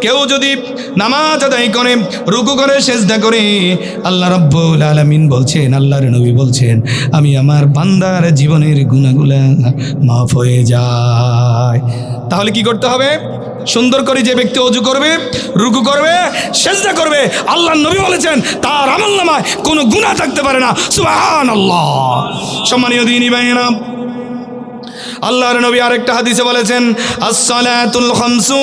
কেউ যদি নামাজ আদায় করে, রুকু করে, সিজদা করে, আল্লাহ রাব্বুল আলামিন বলছেন, আল্লাহর নবী বলছেন, আমি আমার বান্দার জীবনের গুনাহগুলো মাফ হয়ে যায়। তাহলে কি করতে হবে? সুন্দর করে যে ব্যক্তি ওযু করবে, রুকু করবে, সিজদা করবে, আল্লাহর নবী বলেছেন তার আমলনামায় কোনো গুনাহ থাকতে পারে না। সুবহানাল্লাহ। সম্মানীয় দ্বীনি ভাইয়েরা, আল্লাহর নবী আরেকটা হাদিসে বলেছেন, as-salatul khamsu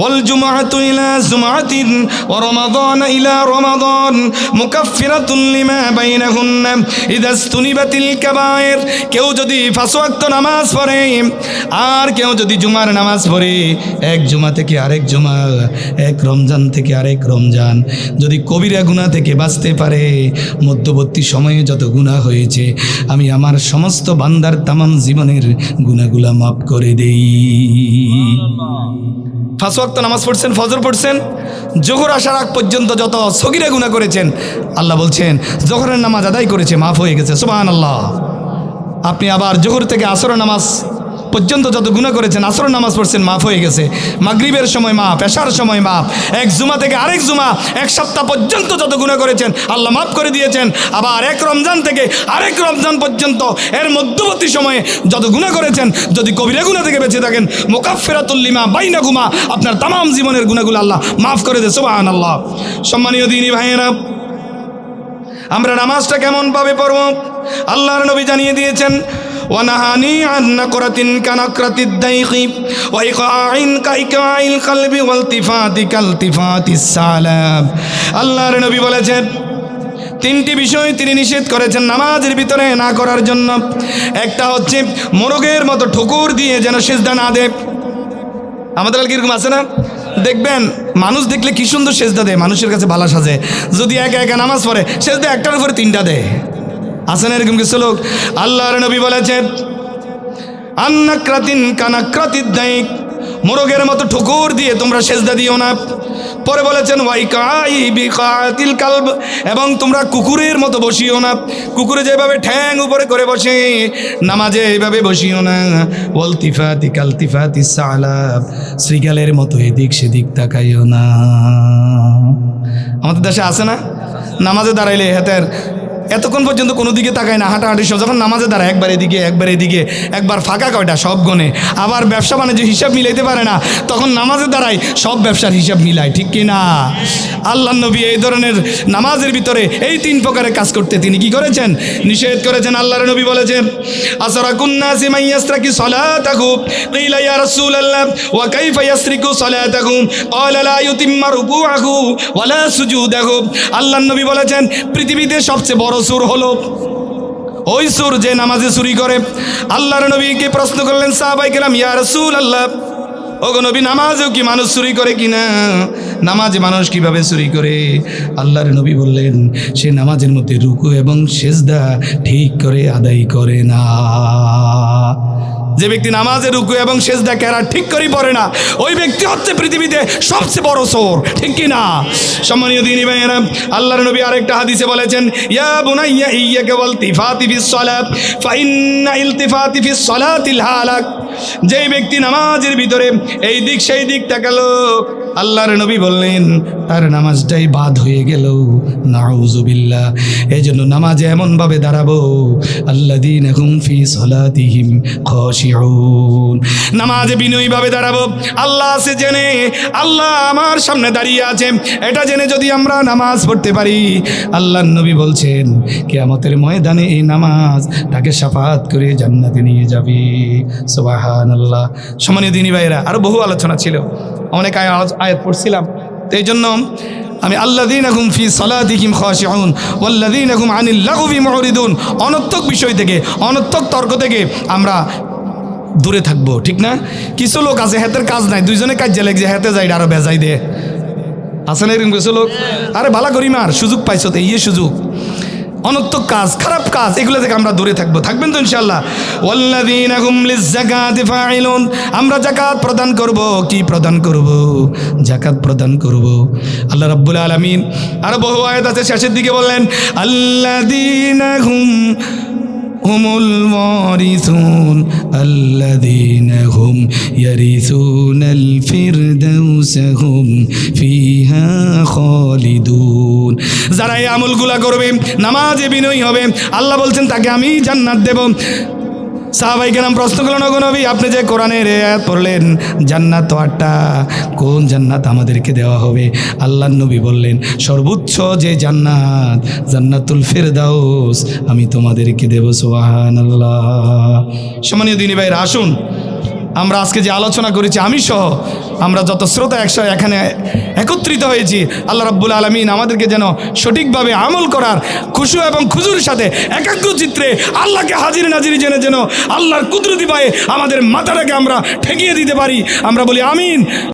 wal jumu'atu ila jumu'atin wa ramadan ila ramadan mukaffiratun lima bainahunna idha istunibatil kaba'ir। কেউ যদি 5 ওয়াক্ত নামাজ পড়ে আর কেউ যদি জুমার নামাজ পড়ে, এক জুমা থেকে আরেক জুমা, এক রমজান থেকে আরেক রমজান, যদি কবিরা গুনাহ থেকে বাঁচতে পারে, মধ্যবর্তী সময়ে যত গুনাহ হয়েছে আমি আমার সমস্ত বান্দার তামাম জীবনের গুনাহগুলা মাফ করে দেই। 5 ওয়াক্ত নামাজ পড়ছেন, ফজর পড়ছেন, জোহর আসার আগ পর্যন্ত যত সগীরা গুনাহ করেছেন, আল্লাহ বলছেন জোহরের নামাজ আদায় করেছে, মাফ হয়ে গেছে। সুবহানাল্লাহ। আপনি আবার জোহর থেকে আসর নামাজ পর্যন্ত যত গুনাহ করেছেন, আসর নামাজ পড়ছেন, মাফ হয়ে গেছে। মাগরিবের সময় মাফ, এশার সময় মাফ, এক জুমা থেকে আরেক জুমা, এক সপ্তাহ পর্যন্ত যত গুনাহ করেছেন আল্লাহ মাফ করে দিয়েছেন। আবার এক রমজান থেকে আরেক রমজান পর্যন্ত এর মধ্যবর্তী সময়ে যত গুনাহ করেছেন, যদি কবিরা গুনাহ থেকে বেঁচে থাকেন, মুকাফফিরাতুল লিমা বাইনাকুমা, আপনার তামাম জীবনের গুনাহগুলো আল্লাহ মাফ করে দেয়। সুবহানাল্লাহ। সম্মানীয় দ্বীনি ভাইয়েরা, আমরা নামাজটা কেমন ভাবে পড়ব? আল্লাহর নবী জানিয়ে দিয়েছেন, ওয়ানাহানি আন নাকরাতিন কানাকরাতিদ দাইকি ওয়া ইকাইন কাইকাইল কলবি ওয়ালতিফাতি কালতিফাতিস সালাম। আল্লাহর নবী বলেছেন 3টি বিষয় তিনি নিষেধ করেছেন নামাজের ভিতরে না করার জন্য। একটা হচ্ছে মোরগের মতো ঠুকুর দিয়ে যেন সিজদা না দেয়। আমাদের কিরকম আছে না, দেখবেন মানুষ দেখলে কি সুন্দর সেজদা দেয়, মানুষের কাছে ভালো সাজে। যদি একা একা নামাজ পড়ে সেজদা একটার উপরে 3টা দেয়। আসেন এরকম কিছু লোক। আল্লাহর নবী বলেছেন আন্নাক্রাতিন কানাক্রাতিদ দাইক, মোরগের মতো ঠুকুর দিয়ে তোমরা সেজদা দিও না। পরে বলেছেন ওয়াইকাই বিকাতিল কালব, এবং তোমরা কুকুরের মতো বসিও না। কুকুরে যেভাবে ঠ্যাং উপরে করে বসে, নামাজে এইভাবে বসিও না। ওয়ালতিফাতি কালতিফাতি সালাব, শ্রীগালের মতো এদিক সেদিক তাকাইও না। আমাদের দেশে আছে না, নামাজে দাঁড়াইলে হাতের এতক্ষণ পর্যন্ত কোনো দিকে তাকায় না, হাঁটাহাঁটি সব। যখন নামাজে দাঁড়ায় একবার এদিকে একবার এদিকে, একবার ফাঁকা কয়টা সব গনে। আবার ব্যবসা বাণিজ্য হিসাব মিলাইতে পারে না, তখন নামাজে দাঁড়ায় সব ব্যবসার হিসাব মিলায়, ঠিক কি না? আল্লাহ নবী এই ধরনের নামাজের ভিতরে এই 3 প্রকারের কাজ করতে তিনি কি করেছেন? নিষেধ করেছেন। আল্লাহর নবী বলেছেন আসরাকুন নাসি মান ইয়াসরাকি সালাতাহু কিলা ইয়া রাসূলুল্লাহ ওয়া কাইফা ইয়াসরিকু সালাতাহু ক্বালা লা ইউতিম্মা রুকুআহু ওয়া লা সুজুদাহু। আল্লাহর নবী বলেছেন পৃথিবীতে সবচেয়ে বড় চোর হলো ওই চোর যে নামাজে চুরি করে। আল্লাহর নবীকে প্রশ্ন করলেন সাহাবায়ে কেরাম, ইয়া রাসূলুল্লাহ, ওগো নবী, নামাজেও কি মানুষ চুরি করে কিনা? নামাজে মানুষ কিভাবে চুরি করে? আল্লাহর নবী বললেন সে নামাজের মধ্যে রুকু এবং সেজদা ঠিক করে আদায় করে না। যে ব্যক্তি নামাজে রুকু এবং সেজদা কেরা ঠিক করে পড়ে না, ওই ব্যক্তি হচ্ছে পৃথিবীতে সবচেয়ে বড় চোর, ঠিক কি না? সম্মানীয় দ্বীনি ভাইয়েরা, আল্লাহর নবী আরেকটা হাদিসে বলেছেন ইয়া বুনাইয়া ইয়্যাকা ওয়ালতিফাতি ফিস সালাত ফাইন্না ইলতিফাতি ফিস সালাতিল হালাক। যেই ব্যক্তি নামাজের ভিতরে এই দিক সেই দিক তাকালো, আল্লাহর নবী বললেন তার নামাজটাই বাদ হয়ে গেল। নাউযুবিল্লাহ। এই জন্য নামাজে এমনভাবে দাঁড়াবো আল্লাযীনা হুম ফি সালাতিহিম খাশিউন, নামাজে বিনয়ীভাবে দাঁড়াবো। আল্লাহ আছে জেনে, আল্লাহ আমার সামনে দাঁড়িয়ে আছে এটা জেনে যদি আমরা নামাজ পড়তে পারি, আল্লাহর নবী বলছেন কিয়ামতের ময়দানে এই নামাজ তাকে শাফাআত করে জান্নাতে নিয়ে যাবে। সুবহানাল্লাহ। সম্মানীয় দ্বীনি ভাইয়েরা, আরো বহু আলোচনা ছিল, অনেক আয়াত পড়ছিলাম, এই জন্য আমি আল্লাযীনা হুম ফি সালাতিহিম খাশিউন ওয়াল্লাযীনা হুম আনিল লাগবি মুরিদুন, অনর্থক বিষয় থেকে, অনর্থক তর্ক থেকে আমরা দূরে থাকবো, ঠিক না? কিছু লোক আছে হাতের কাজ নাই, দুইজনে কাজে লাগছে, হাতে যাই আরো বেজাই দে। আছে না এরকম কিছু লোক? আরে ভালা করি মার, সুযোগ পাইছো তো, এই সুযোগ। অনর্থক কাজ, খারাপ কাজ, এগুলো থেকে আমরা দূরে থাকবো। থাকবেন তো ইনশাআল্লাহ? ওয়াল্লাযীনা হুম লিয-যাকাতি ফাইলুন, আমরা যাকাত প্রদান করব। কি প্রদান করব? যাকাত প্রদান করব। আল্লাহ রাব্বুল আলামিন আরো বহু আয়াত আছে, শেষের দিকে বললেন আল্লাযীনা হুমুল ওয়ারিসুন আল্লাযীনা হুম ইয়ারিসুনাল ফিরদাউসা হুম ফিহা খালিদুন। যারা এই আমলগুলা করবে, নামাজে বিনয়ী হবে, আল্লাহ বলছেন তাকে আমি জান্নাত দেব। সাহাবায়ে কেরাম প্রশ্ন করলেন, ওগো নবী, আপনি যে কোরআনের আয়াত পড়লেন জান্নাত তো 8টা, কোন জান্নাত আমাদেরকে দেওয়া হবে? আল্লাহর নবী বললেন সর্বোচ্চ যে জান্নাত, জান্নাতুল ফিরদাউস আমি তোমাদেরকে দেব। সুবহানাল্লাহ। সম্মানীয় দ্বীনি ভাইরা, আসুন আমরা আজকে যে আলোচনা করেছি, আমি সহ আমরা যত শ্রোতা এখানে একত্রিত হয়েছি, আল্লাহ রাব্বুল আলামিন আমাদেরকে যেন সঠিকভাবে আমল করার খুশু এবং খুজুর সাথে একাগ্র চিত্রে আল্লাহকে হাজির নাজির জেনে যেন আল্লাহর কুদরতি পায়ে আমাদের মাথাটাকে আমরা ঠেকিয়ে দিতে পারি। আমরা বলি আমিন।